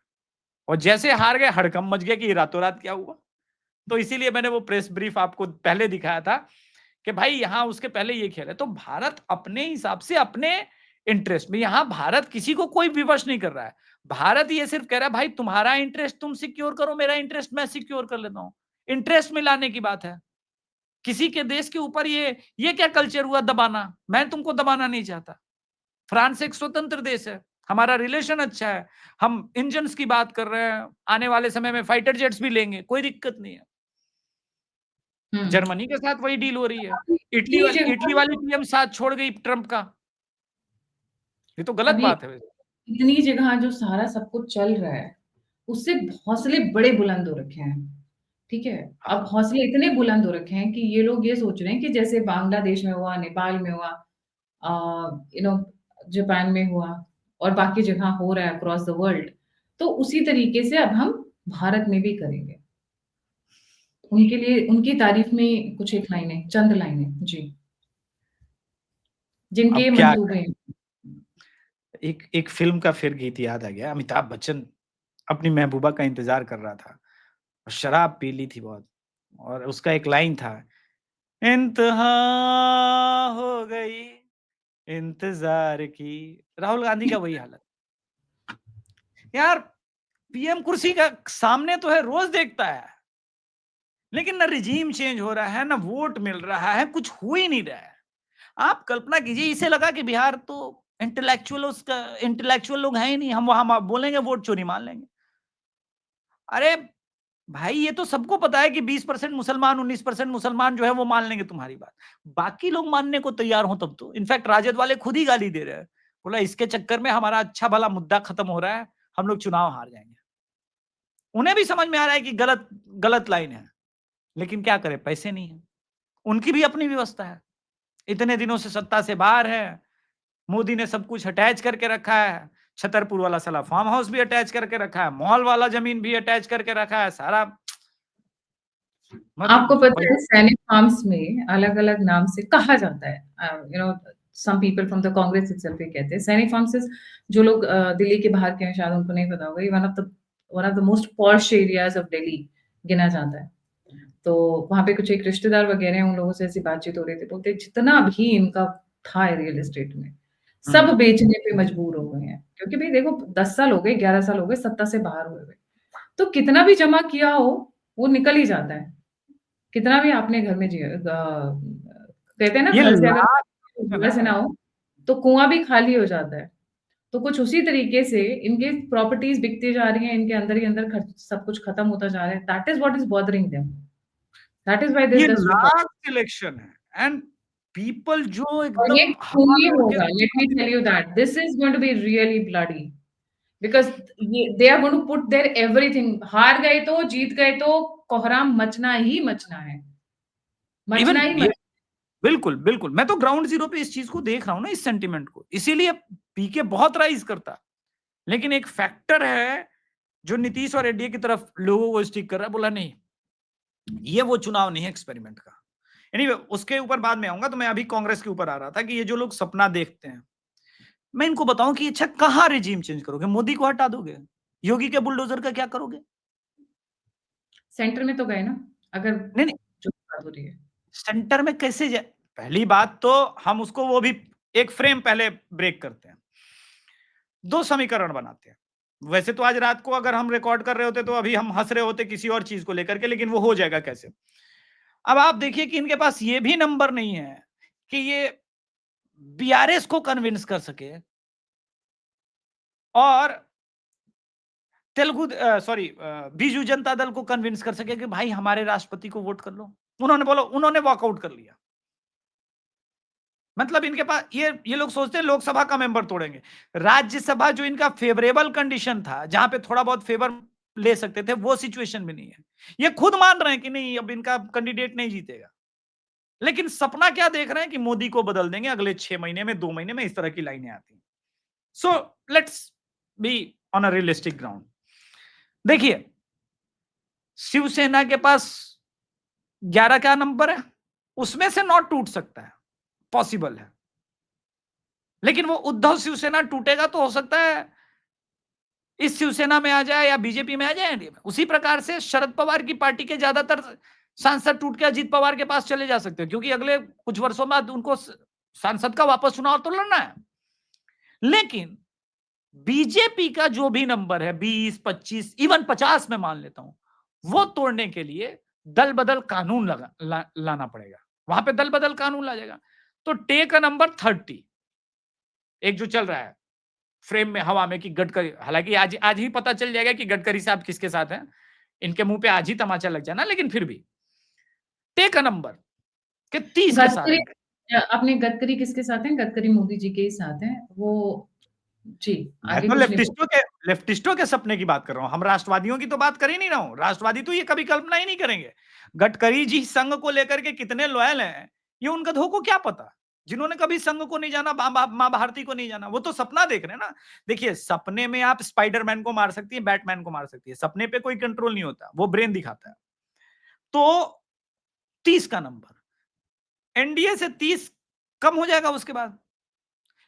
और जैसे हार गए, हड़कंप मच गया कि रातों रात क्या हुआ। तो इसीलिए मैंने वो प्रेस ब्रीफ आपको पहले दिखाया था कि भाई यहां उसके पहले ये खेल है। तो भारत अपने हिसाब से, अपने इंटरेस्ट में, यहां भारत किसी को कोई विवश नहीं कर रहा है। भारत ये सिर्फ कह रहा है भाई तुम्हारा इंटरेस्ट तुम सिक्योर करो, मेरा इंटरेस्ट मैं सिक्योर कर लेता हूं। इंटरेस्ट में लाने की बात है। किसी के देश के ऊपर ये क्या कल्चर हुआ दबाना। मैं तुमको दबाना नहीं चाहता। फ्रांस एक स्वतंत्र देश है, हमारा रिलेशन अच्छा है, हम इंजन्स की बात कर रहे हैं, आने वाले समय में फाइटर जेट्स भी लेंगे, कोई दिक्कत नहीं है। हुँ। जर्मनी के साथ वही डील हो रही है। अभी इतनी इटली जगह वाली पीएम साथ छोड़ गई ट्रंप का। ये तो गलत अभी बात है वैसे। इतनी जगह जो सारा सब कुछ चल रहा है, उससे हौसले बड़े बुलंद हो रखे हैं, ठीक है? हाँ, अब हौसले इतने बुलंद हो रखे हैं कि ये लोग ये सोच रहे हैं कि जैसे बांग्लादेश में हुआ, नेपाल में हुआ, यू नो जापान में हुआ और बाकी जगह हो रहा है अक्रॉस द वर्ल्ड, तो उसी तरीके से अब हम भारत में भी करेंगे। उनके लिए उनकी तारीफ में कुछ एक लाइनें, चंद लाइनें। जी, जिनके अब क्या मंसूबे करें? एक एक फ़िल्म का फिर गीत याद आ गया। अमिताभ बच्चन अपनी महबूबा का इंतज़ार कर रहा था और शराब पी ली थी बहुत, और उसका एक लाइन था, इंतहा हो गई इंतज़ार की। राहुल गांधी का वही हालत। यार, पीएम कुर्सी का सामने तो है, रोज़ देखता है। लेकिन ना रिजीम चेंज हो रहा है, ना वोट मिल रहा है, कुछ हो ही नहीं रहा है। आप कल्पना कीजिए, इसे लगा कि बिहार तो इंटेलेक्चुअल लोग हैं ही नहीं, हम वहां बोलेंगे वोट चोरी मान लेंगे। अरे भाई, ये तो सबको पता है कि 20% मुसलमान, 19% मुसलमान जो है वो मान लेंगे तुम्हारी बात। बाकी लोग मानने को तैयार हो तब तो। इनफैक्ट राजद वाले खुद ही गाली दे रहे हैं, बोला इसके चक्कर में हमारा अच्छा भला मुद्दा खत्म हो रहा है, हम लोग चुनाव हार जाएंगे। उन्हें भी समझ में आ रहा है कि गलत गलत लाइन है, लेकिन क्या करें, पैसे नहीं है। उनकी भी अपनी व्यवस्था है, इतने दिनों से सत्ता से बाहर है। मोदी ने सब कुछ अटैच करके रखा है, छतरपुर वाला साला फार्म हाउस भी अटैच करके रखा है, मॉल वाला जमीन भी अटैच करके रखा है, सारा मत ही आपको पूछो पता भाई। है सैनिक फार्म्स में अलग-अलग नाम से कहा जाता है। You know some people from the Congress itself ये कहते हैं। सैनिक फार्म्स इज़ जो लोग दिल्ली के बाहर के हैं शायद उनको नहीं पता होगा। ये one of the most posh areas of Delhi गिना जाता है। तो वहाँ पे कुछ एक रिश्तेदार वगैरह हैं, उन लोगों से ऐसी बातचीत हो रही थी। बोलते जितना भी इनका था रियल एस्टेट में, सब हम्म, बेचने पे मजबूर हो गए हैं। क्योंकि भई देखो 10 साल हो गए, 11 साल हो गए सत्ता से बाहर हुए हुए। तो कितना भी जमा किया हो, वो निकल ही जाता है। कितना भी आपने घर में कहते हैं ना ये घर से अगर लाख है जुआ ना। से ना हो, तो कुआँ भी खाली हो जाता है। तो कुछ उसी तरीके से इनके प्रॉपर्टीज़ बिकती जा रही हैं, इनके अंदर ही अंदर खर्च सब कुछ खत्म होता जा रहा है। That is what is bothering them. That is why ये दिस विथड्रॉ लास्ट इलेक्शन है, एंड पीपल जो और ये एकदम हवा खूनी में उड़ के होगा, let me tell you that this is going to be really bloody because ये they are going to put their everything हार गए तो, जीत गए तो, कोहराम मचना ही मचना है। इवन मचना ही ये मच बिल्कुल बिल्कुल, मैं तो ग्राउंड जीरो पे इस चीज को देख रहा हूं ना, इस सेंटिमेंट को, इसीलिए पीके बहुत राइज करता। लेकिन एक फैक्टर है जो नीतीश और एनडीए की तरफ लोगों को स्टिक कर रहा है, बोला नहीं ये वो चुनाव नहीं है एक्सपेरिमेंट का। एनीवे, उसके ऊपर बाद में आऊंगा। तो मैं अभी कांग्रेस के ऊपर आ रहा था कि ये जो लोग सपना देखते हैं, मैं इनको बताऊं कि अच्छा कहां रिजीम चेंज करोगे, मोदी को हटा दोगे, योगी के बुलडोजर का क्या करोगे। सेंटर में तो गए ना, अगर नहीं नहीं, जो बात हो रही है। सेंटर में कैसे जाए। पहली बात तो हम उसको वो भी एक फ्रेम पहले ब्रेक करते हैं, दो समीकरण बनाते हैं। वैसे तो आज रात को अगर हम रिकॉर्ड कर रहे होते तो अभी हम हंस रहे होते किसी और चीज को लेकर के, लेकिन वो हो जाएगा कैसे? अब आप देखिए कि इनके पास ये भी नंबर नहीं है कि ये बीआरएस को कन्विंस कर सके और तेलुगु बीजू जनता दल को कन्विंस कर सके कि भाई हमारे राष्ट्रपति को वोट कर लो। उन्होंने वॉकआउट कर लिया। मतलब इनके पास ये लोग सोचते हैं लोकसभा का मेंबर तोड़ेंगे। राज्यसभा जो इनका फेवरेबल कंडीशन था, जहां पे थोड़ा बहुत फेवर ले सकते थे, वो सिचुएशन भी नहीं है। ये खुद मान रहे हैं कि नहीं, अब इनका कैंडिडेट नहीं जीतेगा। लेकिन सपना क्या देख रहे हैं कि मोदी को बदल देंगे अगले 6 महीने में, 2 महीने में, इस तरह की लाइनें आती हैं। So let's be on a realistic ground. देखिए, शिवसेना के पास 11 क्या नंबर है, उसमें से नॉट टूट सकता है, पॉसिबल है। लेकिन वो उद्धव शिवसेना टूटेगा तो हो सकता है इस शिवसेना में आ जाए या बीजेपी में आ जाए, एनडीए में। उसी प्रकार से शरद पवार की पार्टी के ज्यादातर सांसद टूट के अजीत पवार के पास चले जा सकते हैं, क्योंकि अगले कुछ वर्षों बाद उनको सांसद का वापस चुनाव तो लड़ना है। लेकिन बीजेपी का जो भी नंबर है, 20, 25, इवन 50 में मान लेता हूं, वो तोड़ने के लिए दल बदल कानून लाना पड़ेगा। वहां पे दल बदल कानून ला जाएगा। तो टेक अ नंबर 30, एक जो चल रहा है फ्रेम में, हवा में, कि गडकरी, हालांकि आज आज ही पता चल जाएगा कि गडकरी साहब किसके साथ हैं। इनके मुंह पे आज ही तमाचा लग जाना, लेकिन फिर भी टेक अ नंबर के 30 के साथ गडकरी हैं। आपने गडकरी किसके साथ हैं? गडकरी मोदी जी के ही साथ हैं। वो जी, मैं आगे तो कुछ नहीं बोल लेफ्टिस्टों के सपने की बात कर रहा हूं। हम राष्ट्रवादियों की तो बात कर ही नहीं रहा हूं। राष्ट्रवादी तो ये कभी कल्पना ही नहीं करेंगे। गडकरी जी संघ को लेकर के कितने लॉयल हैं, ये उन गधों को क्या पता, जिन्होंने कभी संघ को नहीं जाना, मां भारती को नहीं जाना। वो तो सपना देख रहे हैं ना। देखिए, सपने में आप स्पाइडरमैन को मार सकती है, बैटमैन को मार सकती है, सपने पे कोई कंट्रोल नहीं होता, वो ब्रेन दिखाता है। तो 30 का नंबर, एनडीए से 30 कम हो जाएगा उसके बाद।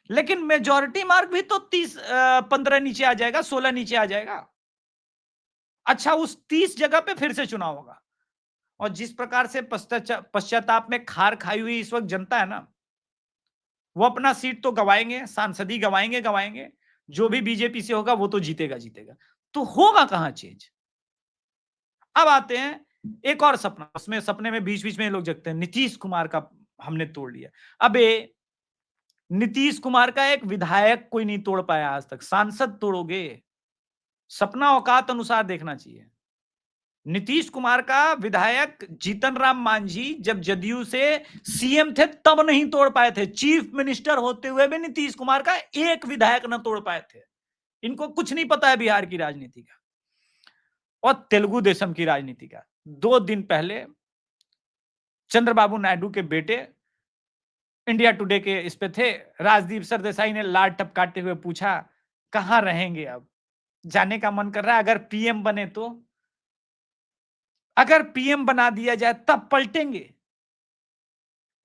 लेकिन मेजॉरिटी मार्क भी तो 15 नीचे आ जाएगा, 16 नीचे आ जाएगा। अच्छा, उस 30 जगह पे फिर से चुनाव होगा। और जिस प्रकार से पश्चाताप में खार खाई हुई इस वक्त जनता है ना, वो अपना सीट तो गवाएंगे, सांसदी गवाएंगे गवाएंगे। जो भी बीजेपी से होगा वो तो जीतेगा जीतेगा। तो होगा कहां चेंज? अब आते हैं एक और सपना। उसमें सपने में बीच बीच में लोग जगते हैं, नीतीश कुमार का हमने तोड़ लिया। अबे, नीतीश कुमार का एक विधायक कोई नहीं तोड़ पाया आज तक, सांसद तोड़ोगे? सपना औकात अनुसार देखना चाहिए। नीतीश कुमार का विधायक जीतन राम मांझी जब जदयू से सीएम थे तब नहीं तोड़ पाए थे। चीफ मिनिस्टर होते हुए भी नीतीश कुमार का एक विधायक न तोड़ पाए थे। इनको कुछ नहीं पता है बिहार की राजनीति का और तेलुगु देशम की राजनीति का। 2 दिन पहले चंद्रबाबू नायडू के बेटे इंडिया टुडे के इस पे थे, राजदीप सरदेसाई ने लाड टपकाते हुए पूछा, कहां रहेंगे अब? जाने का मन कर रहा है, अगर पीएम बने तो? अगर पीएम बना दिया जाए तब पलटेंगे।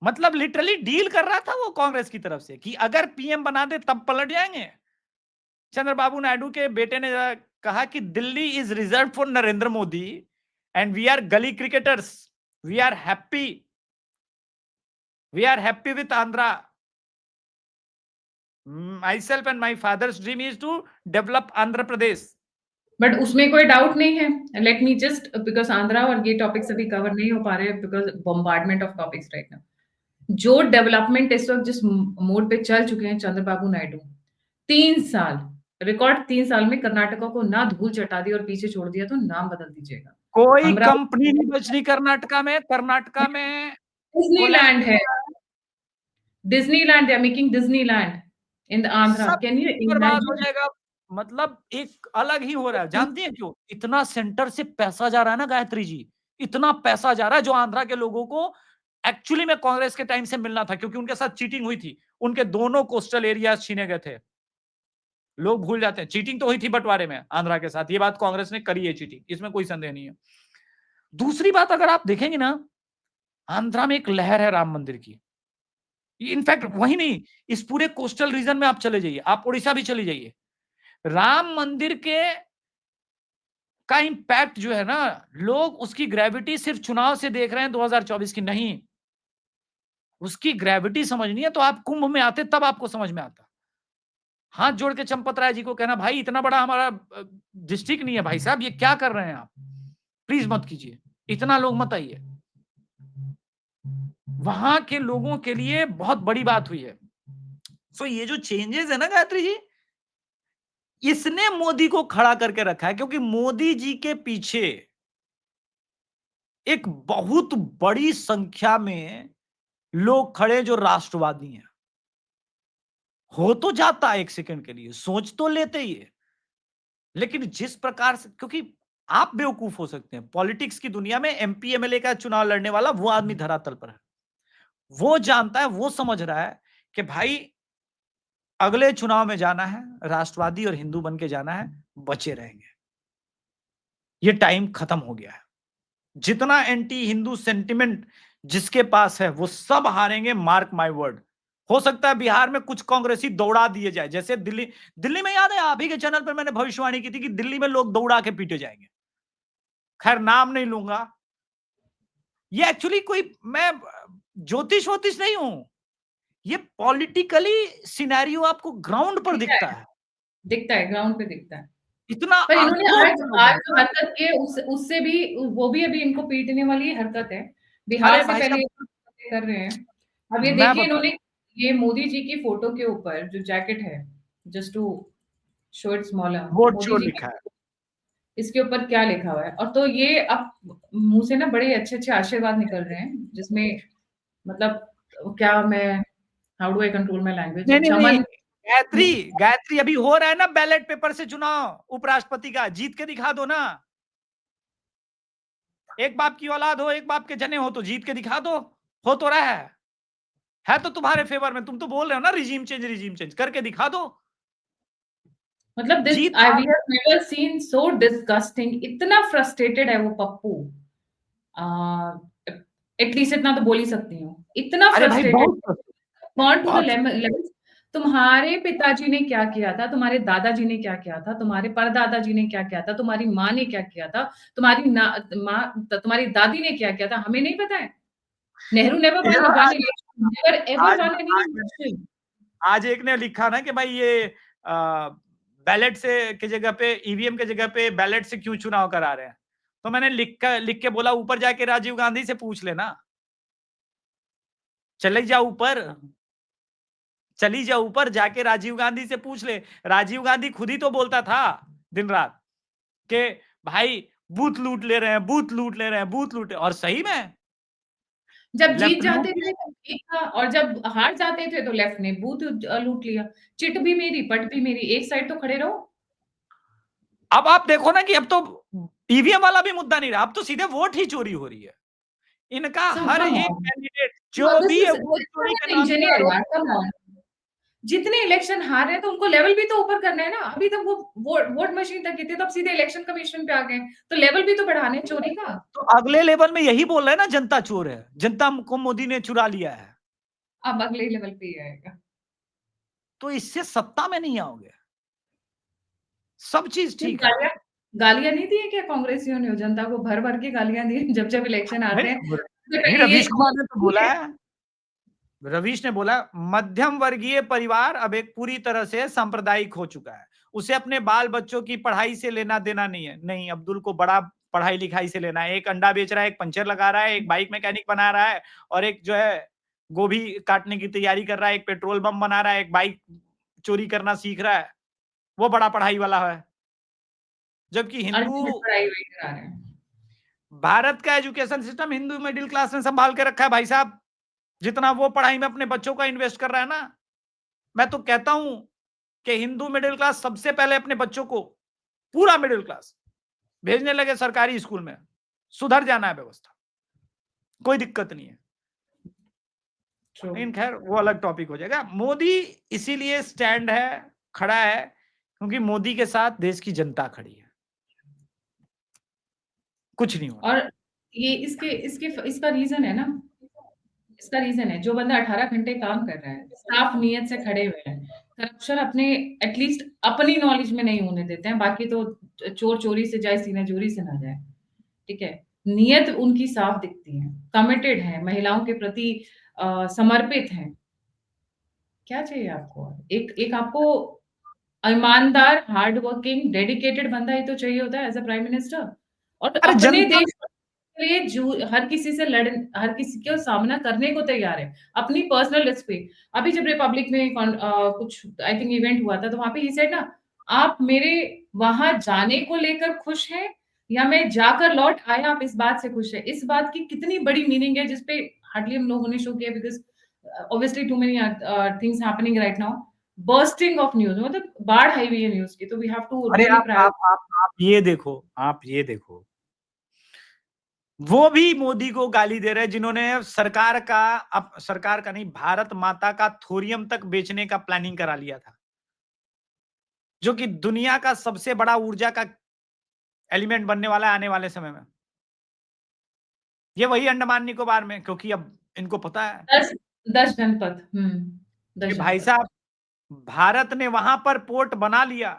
मतलब लिटरली डील कर रहा था वो कांग्रेस की तरफ से कि अगर पीएम बना दे तब पलट जाएंगे। चंद्रबाबू नायडू के बेटे ने कहा कि Delhi is reserve for Narendra Modi and we are gully cricketers, we are happy, with Andhra. Myself and my father's dream is to develop Andhra Pradesh. But उसमें कोई डाउट नहीं है। Let me just, because Andhra और ये टॉपिक्स अभी कवर नहीं हो पा रहे हैं because bombardment of topics right now. जो डेवलपमेंट इस वक़्त जिस मोड पे चल चुके हैं चंद्रबाबू नायडू, 3 साल, रिकॉर्ड 3 साल में कर्नाटका को ना धूल चटा दी और पीछे छोड़ दिया, तो नाम बदल दीजिएगा। कोई कंपनी नहीं अमरावती बच रही कर्नाटका में डिज्नीलैंड कोलैप्स है। हो रहा है। Disneyland, they are making Disneyland in the Andhra. सब कैन यू कुछ बर्बाद हो इमेजिन? जाएगा। मतलब एक अलग ही हो रहा है। जानती हैं क्यों? इतना सेंटर से पैसा जा रहा है ना गायत्री जी, इतना पैसा जा रहा है जो आंध्रा के लोगों को एक्चुअली में कांग्रेस के टाइम से मिलना था, क्योंकि उनके साथ चीटिंग हुई थी। उनके दोनों कोस्टल एरियाज छीने गए थे। लोग भूल जाते हैं, चीटिंग तो हुई थी बंटवारे में आंध्रा के साथ। ये बात कांग्रेस ने करी है, चीटिंग, इसमें कोई संदेह नहीं है। दूसरी बात, अगर आप देखेंगे ना, आंध्रा में एक लहर है राम मंदिर की। इनफैक्ट वही नहीं, इस पूरे कोस्टल रीजन में आप चले जाइए, आप उड़ीसा भी चले जाइए, राम मंदिर के का इंपैक्ट जो है ना, लोग उसकी ग्रेविटी सिर्फ चुनाव से देख रहे हैं 2024 की नहीं। उसकी ग्रेविटी समझनी है तो आप कुंभ में आते, तब आपको समझ में आता। हाथ जोड़ के चंपत राय जी को कहना, भाई इतना बड़ा हमारा डिस्ट्रिक्ट नहीं है भाई साहब, ये क्या कर रहे हैं आप, प्लीज मत कीजिए, इतना लोग मत आइए। वहां के लोगों के लिए बहुत बड़ी बात हुई है। सो ये जो चेंजेस है ना गायत्री जी, इसने मोदी को खड़ा करके रखा है, क्योंकि मोदी जी के पीछे एक बहुत बड़ी संख्या में लोग खड़े जो राष्ट्रवादी हैं। हो तो जाता है एक सेकंड के लिए, सोच तो लेते ही है, लेकिन जिस प्रकार से, क्योंकि आप बेवकूफ हो सकते हैं, पॉलिटिक्स की दुनिया में एमपी एमएलए का चुनाव लड़ने वाला वो आदमी धरातल पर है, वो जानता है, वो समझ रहा है कि भाई अगले चुनाव में जाना है, राष्ट्रवादी और हिंदू बन के जाना है, बचे रहेंगे, ये टाइम खत्म हो गया है। जितना एंटी हिंदू सेंटिमेंट जिसके पास है वो सब हारेंगे, मार्क माय वर्ड। हो सकता है बिहार में कुछ कांग्रेसी दौड़ा दिए जाए, जैसे दिल्ली दिल्ली में याद है आप ही के चैनल पर मैंने भविष्यवाणी की थी कि दिल्ली में लोग दौड़ा के पीटे जाएंगे। खैर नाम नहीं लूंगा, ये एक्चुअली कोई मैं ज्योतिष वोतिष नहीं हूं, ये पॉलिटिकली सिनेरियो आपको ग्राउंड पर दिखता है, दिखता है, ग्राउंड पे दिखता है। इतना पर इन्होंने आक्रोश आज लोगों आज में। जो हरकत की है उससे भी, वो भी अभी इनको पीटने वाली हरकत है। बिहार अरे से भाई पहले साहब, ये कर रहे हैं। अब ये मैं देखिए, बता, इन्होंने ये मोदी जी की फोटो के ऊपर जो जैकेट है, just to show it smaller, vote Modi चोर जी लिखा की, है। इसके ऊपर क्या लिखा हुआ है, और तो ये अब मुंह से ना बड़े अच्छे अच्छे आशीर्वाद निकल रहे हैं, जिसमें मतलब क्या मैं, how do I control my नहीं लैंग्वेज, नहीं नहीं, चमन। गायत्री गायत्री अभी हो रहा है ना बैलेट पेपर से चुनाव उपराष्ट्रपति का, जीत के दिखा दो ना। एक बाप की औलाद हो, एक बाप के जने हो, तो जीत के दिखा दो। हो तो रहा है तो तुम्हारे फेवर में, तुम तो बोल रहे हो ना रिजीम चेंज करके दिखा दो। मतलब दिस जीत आई हार, we have never seen so disgusting, इतना फ्रस्ट्रेटेड है वो पप्पू। एटलीस्ट इतना तो बोल ही सकती हूँ, इतना अरे भाई फ्रस्ट्रेटेड, बहुत गॉन टू द बहुत लेवल। तुम्हारे पिताजी ने क्या किया था, तुम्हारे दादाजी ने क्या किया था, तुम्हारे परदादा जी ने क्या किया था, तुम्हारी माँ ने क्या किया था, तुम्हारी माँ, तुम्हारी दादी ने क्या किया था, हमें नहीं पता है। नेहरू नेवर यार, वन इलेक्शन, नेवर एवर आज वन एनी आज इलेक्शन। आज एक ने लिखा ना कि भाई ये बैलेट से की जगह पे, ईवीएम की जगह पे बैलेट से क्यों चुनाव करा रहे हैं, तो मैंने लिख के बोला ऊपर जाके राजीव गांधी से पूछ लेना, चले जाओ ऊपर, चली जा ऊपर, जाके राजीव गांधी से पूछ ले। राजीव गांधी खुद ही तो बोलता था दिन रात कि भाई बूथ लूट ले रहे हैं, बूथ लूट ले रहे हैं, बूथ लूट, और सही में जब जीत लेफ्ट जाते लूटी। थे तो ठीक था, और जब हार जाते थे तो लेफ्ट ने बूथ लूट लिया। चिट भी मेरी, पट भी मेरी, एक साइड तो खड़े रहो। अब आप देखो ना कि अब तो ईवीएम वाला भी मुद्दा नहीं रहा, अब तो सीधे वोट ही चोरी हो रही है। इनका सो हर कम एक ऑन, कैंडिडेट जो दिस भी है इज वोट चोरी के नाम पे इंजीनियर आरोप। यार, कम ऑन। जितने इलेक्शन हार रहे हैं तो उनको लेवल भी तो ऊपर करना है ना। अभी तक वो वोट मशीन तक गए थे, तब सीधे इलेक्शन कमीशन पे आ गए, तो लेवल भी तो बढ़ाने हैं चोरी का। तो अगले लेवल में यही बोल रहे हैं ना, जनता चोर है, जनता को मोदी ने चुरा लिया है, अब अगले लेवल पे ही आएगा। तो इससे सत्ता में नहीं आओगे, सब चीज नहीं, ठीक है। गालियां गालियां नहीं दी है क्या कांग्रेसियों ने जनता को, भर भर के गालियां दी जब जब इलेक्शन आते हैं। नहीं सबसे नहीं, पहले रवीश कुमार ने तो ये बोला है। है, रवीश ने बोला मध्यम वर्गीय परिवार अब एक पूरी तरह से सांप्रदायिक हो चुका है, उसे अपने बाल बच्चों की पढ़ाई से लेना देना नहीं है। नहीं, अब्दुल को बड़ा पढ़ाई लिखाई से लेना है, एक अंडा बेच रहा है, एक पंचर लगा रहा है, एक बाइक मैकेनिक बना रहा है, और एक जो है गोभी काटने की तैयारी कर रहा है, एक पेट्रोल बम बना रहा है, एक बाइक चोरी करना सीख रहा है, वो बड़ा पढ़ाई वाला है। जबकि हिंदू, अल्टीमेट पढ़ाई वही करा रहे हैं। भारत का education system Hindu middle class ने संभाल के रखा है भाई साहब। जितना वो पढ़ाई में अपने बच्चों का इन्वेस्ट कर रहा है ना, मैं तो कहता हूं कि हिंदू मिडिल क्लास सबसे पहले अपने बच्चों को, पूरा मिडिल क्लास भेजने लगे सरकारी स्कूल में, सुधर जाना है व्यवस्था, कोई दिक्कत नहीं है। ट्रू। लेकिन खैर वो अलग टॉपिक हो जाएगा। मोदी इसीलिए स्टैंड है, खड़ा है, क्योंकि मोदी के साथ देश की जनता खड़ी है, कुछ नहीं होना। और ये इसके इसके इसका रीजन है ना, इसका रीजन है, जो बंदा 18 घंटे काम कर रहा है, साफ नियत से खड़े हुए हैं, करप्शन अपने एटलीस्ट अपनी नॉलेज में नहीं होने देते हैं, बाकी तो चोर चोरी से जाए, सीना चोरी से ना जाए। ठीक है, नियत उनकी साफ दिखती है, कमिटेड है, महिलाओं के प्रति समर्पित हैं। क्या चाहिए आपको? एक एक आपको ईमानदार, हार्ड वर्किंग, डेडिकेटेड बंदा ही तो चाहिए होता है एज़ अ प्राइम मिनिस्टर। और अरे अपने जनता देश के लिए हर किसी का सामना करने को तैयार है, अपनी पर्सनल रिस्क पे। अभी जब रिपब्लिक में कुछ आई थिंक इवेंट हुआ था, तो वहाँ पे ही सेड ना, "आप मेरे वहाँ जाने को लेकर खुश हैं या मैं जाकर लौट आया, आप इस बात से खुश हैं?" इस बात की कितनी बड़ी मीनिंग है, जिस पे हार्डली हम लोगों ने शो किया, because obviously too many things happening right now. Bursting of news, मतलब बाढ़ आई हुई है न्यूज़ की, तो वी हैव टू अरे रियली आप ये देखो, वो भी मोदी को गाली दे रहे हैं जिन्होंने सरकार का नहीं, भारत माता का थोरियम तक बेचने का प्लानिंग करा लिया था, जो कि दुनिया का सबसे बड़ा ऊर्जा का एलिमेंट बनने वाला है आने वाले समय में। ये वही अंडमान निकोबार में, क्योंकि अब इनको पता है 10 जनपद, 10 कि भाई जनपद। साहब भारत ने वहां पर पोर्ट बना लिया,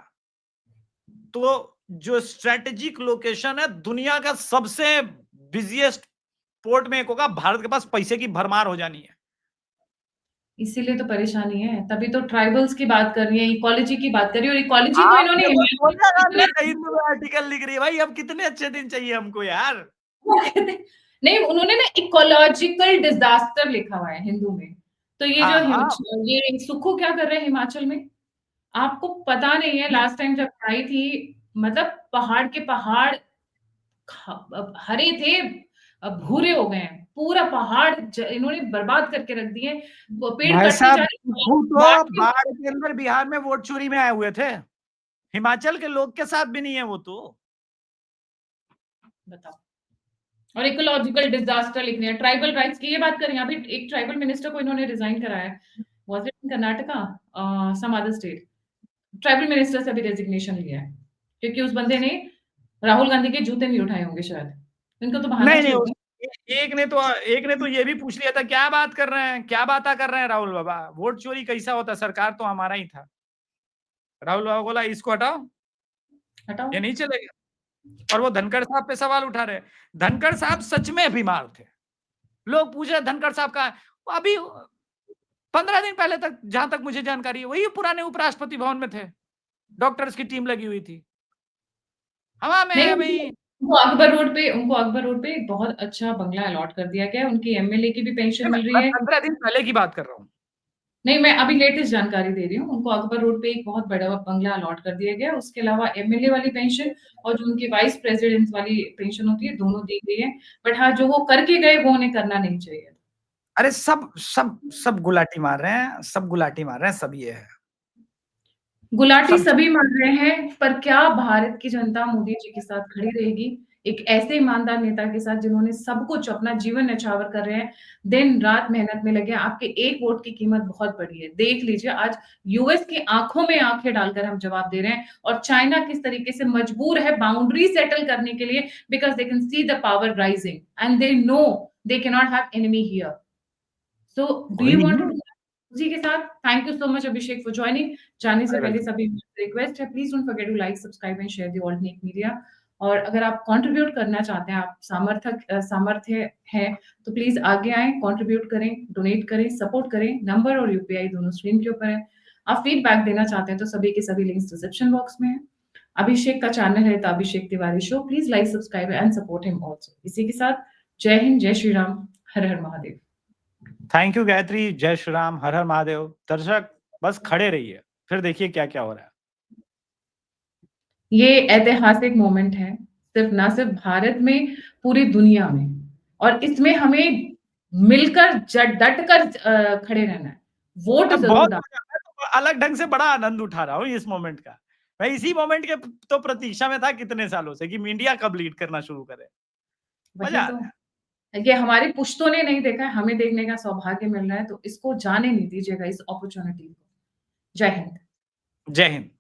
तो जो स्ट्रेटेजिक लोकेशन है, दुनिया का सबसे बिजिएस्ट पोर्ट में एक होगा, भारत के पास पैसे की भरमार हो जानी है। इसीलिए तो परेशानी है, तभी तो ट्राइबल्स की बात कर रही है, इकोलॉजी की बात कर रही है, और इकोलॉजी को इन्होंने आपने बस हिमाचल सोनिया में गांधी इतना का हिंद में आर्टिकल लिख रही है, भाई अब कितने अच्छे दिन चाहिए हमको यार। नहीं, उन्होंने ना इकोलॉजिकल डिजास्टर लिखा हुआ है हिंदू में। तो ये जो हाँ हाँ, ये सुक्खू क्या कर रहे हैं हिमाचल में? आपको पता नहीं है, लास्ट टाइम जब आई थी, मतलब पहाड़ के पहाड़ हरे थे, अब भूरे हो गए हैं। पूरा पहाड़ इन्होंने बर्बाद करके रख दिए। वो पेड़ भाई कटते साहब जा रहे हैं, वो बाढ़ तो के। बाढ़ के अंदर बिहार में वोट चोरी में आए हुए थे, हिमाचल के लोग के साथ भी नहीं है वो तो। बताओ। और इकोलॉजिकल डिजास्टर लिखने हैं, ट्राइबल राइट्स की ये बात करें, अभी एक ट्राइबल मिनिस्टर को इन्होंने रिजाइन कराया है। Was it in Karnataka, some other state. Tribal minister से अभी रेजिग्नेशन लिया है, क्योंकि उस बंदे ने राहुल गांधी के जूते नहीं उठाए होंगे शायद। इनको तो बहाना नहीं नहीं चाहिए होता है। एक ने तो ये भी पूछ लिया था, क्या बात कर रहे हैं, क्या बातें कर रहे हैं राहुल बाबा, वोट चोरी कैसा होता, सरकार तो हमारा ही था। राहुल बाबा बोला इसको हटाओ, हटाओ। ये नहीं चलेगा। और वो धनखड़ साहब पे सवाल उठा रहे। धनखड़ साहब सच में बीमार थे, लोग पूछ रहे धनखड़ साहब का, अभी 15 दिन पहले तक जहां तक मुझे जानकारी है वही पुराने उपराष्ट्रपति भवन में थे, डॉक्टर्स की टीम लगी हुई थी, हवा में नहीं, है उनको भाई। उनको अकबर रोड पे एक बहुत अच्छा बंगला अलॉट कर दिया गया है, उनकी एमएलए की भी पेंशन मिल रही मैं है। 15 दिन पहले की बात कर रहा हूँ। नहीं, मैं अभी लेटेस्ट जानकारी दे रही हूँ। उनको अकबर रोड पे एक बहुत बड़ा बंगला अलॉट कर दिया गया है। उसके अलावा एमएलए वाली पेंशन और जो उनकी वाइस प्रेसिडेंट वाली पेंशन होती है, दोनों दी गई है। बट हाँ, जो वो करके गए, वो उन्हें करना नहीं चाहिए। अरे सब गुलाटी मार रहे हैं, सब गुलाटी मार रहे हैं, सब ये है, गुलाटी सब सभी मार रहे हैं, पर क्या भारत की जनता मोदी जी के साथ खड़ी रहेगी? एक ऐसे ईमानदार नेता के साथ जिन्होंने सब कुछ अपना जीवन न्यौछावर कर रहे हैं, दिन-रात मेहनत में लगे हैं। आपके एक वोट की कीमत बहुत बड़ी है। देख लीजिए, आज यूएस की आँखों में आँखें डालकर हम जवाब दे रहे हैं, और चाइना किस तरीके से मजबूर है बाउंड्री सेटल करने के लिए, because they can see the power rising and they know they can not have enemy here. So, do कोई you नहीं want to है। do that उसी के साथ? Thank you so much Abhishek for joining. जाने से अरे पहले वेलकम। सभी रिक्वेस्ट है, please don't forget to like, subscribe and share the alternate media. और अगर आप कंट्रीब्यूट करना चाहते हैं, आप सामर्थ्य है, तो प्लीज आगे आएं, कंट्रीब्यूट करें, डोनेट करें, सपोर्ट करें। नंबर और यूपीआई दोनों स्क्रीन के ऊपर है। आप फीडबैक देना चाहते हैं तो सभी के सभी लिंक्स डिस्क्रिप्शन बॉक्स में है। अभिषेक का चैनल है the Abhishek Tiwari show, please like, subscribe and support him also. इसी के साथ जय हिंद, जय श्री राम, हर हर महादेव। थैंक यू गायत्री, जय श्री राम, हर हर महादेव। दर्शक बस खड़े रहिए, फिर देखिए क्या क्या हो रहा है। ये ऐतिहासिक मोमेंट है, सिर्फ ना सिर्फ भारत में, पूरी दुनिया में। और इसमें हमें मिलकर डट कर खड़े रहना है। वोट अब जरूर बहुत डाल। मजा आया, तो अलग ढंग से बड़ा आनंद उठा रहा हूँ इस मोमेंट का। मैं इसी मोमेंट के तो प्रतीक्षा में था कितने सालों से, कि इंडिया कब लीड करना शुरू करे। मजा वही आ तो। रहा है। ये हमारे पुश्तों ने नहीं देखा है, हमें देखने का सौभाग्य मिल रहा है, तो इसको जाने नहीं दीजिएगा, इस अपॉर्चुनिटी को। जय हिंद। जय हिंद।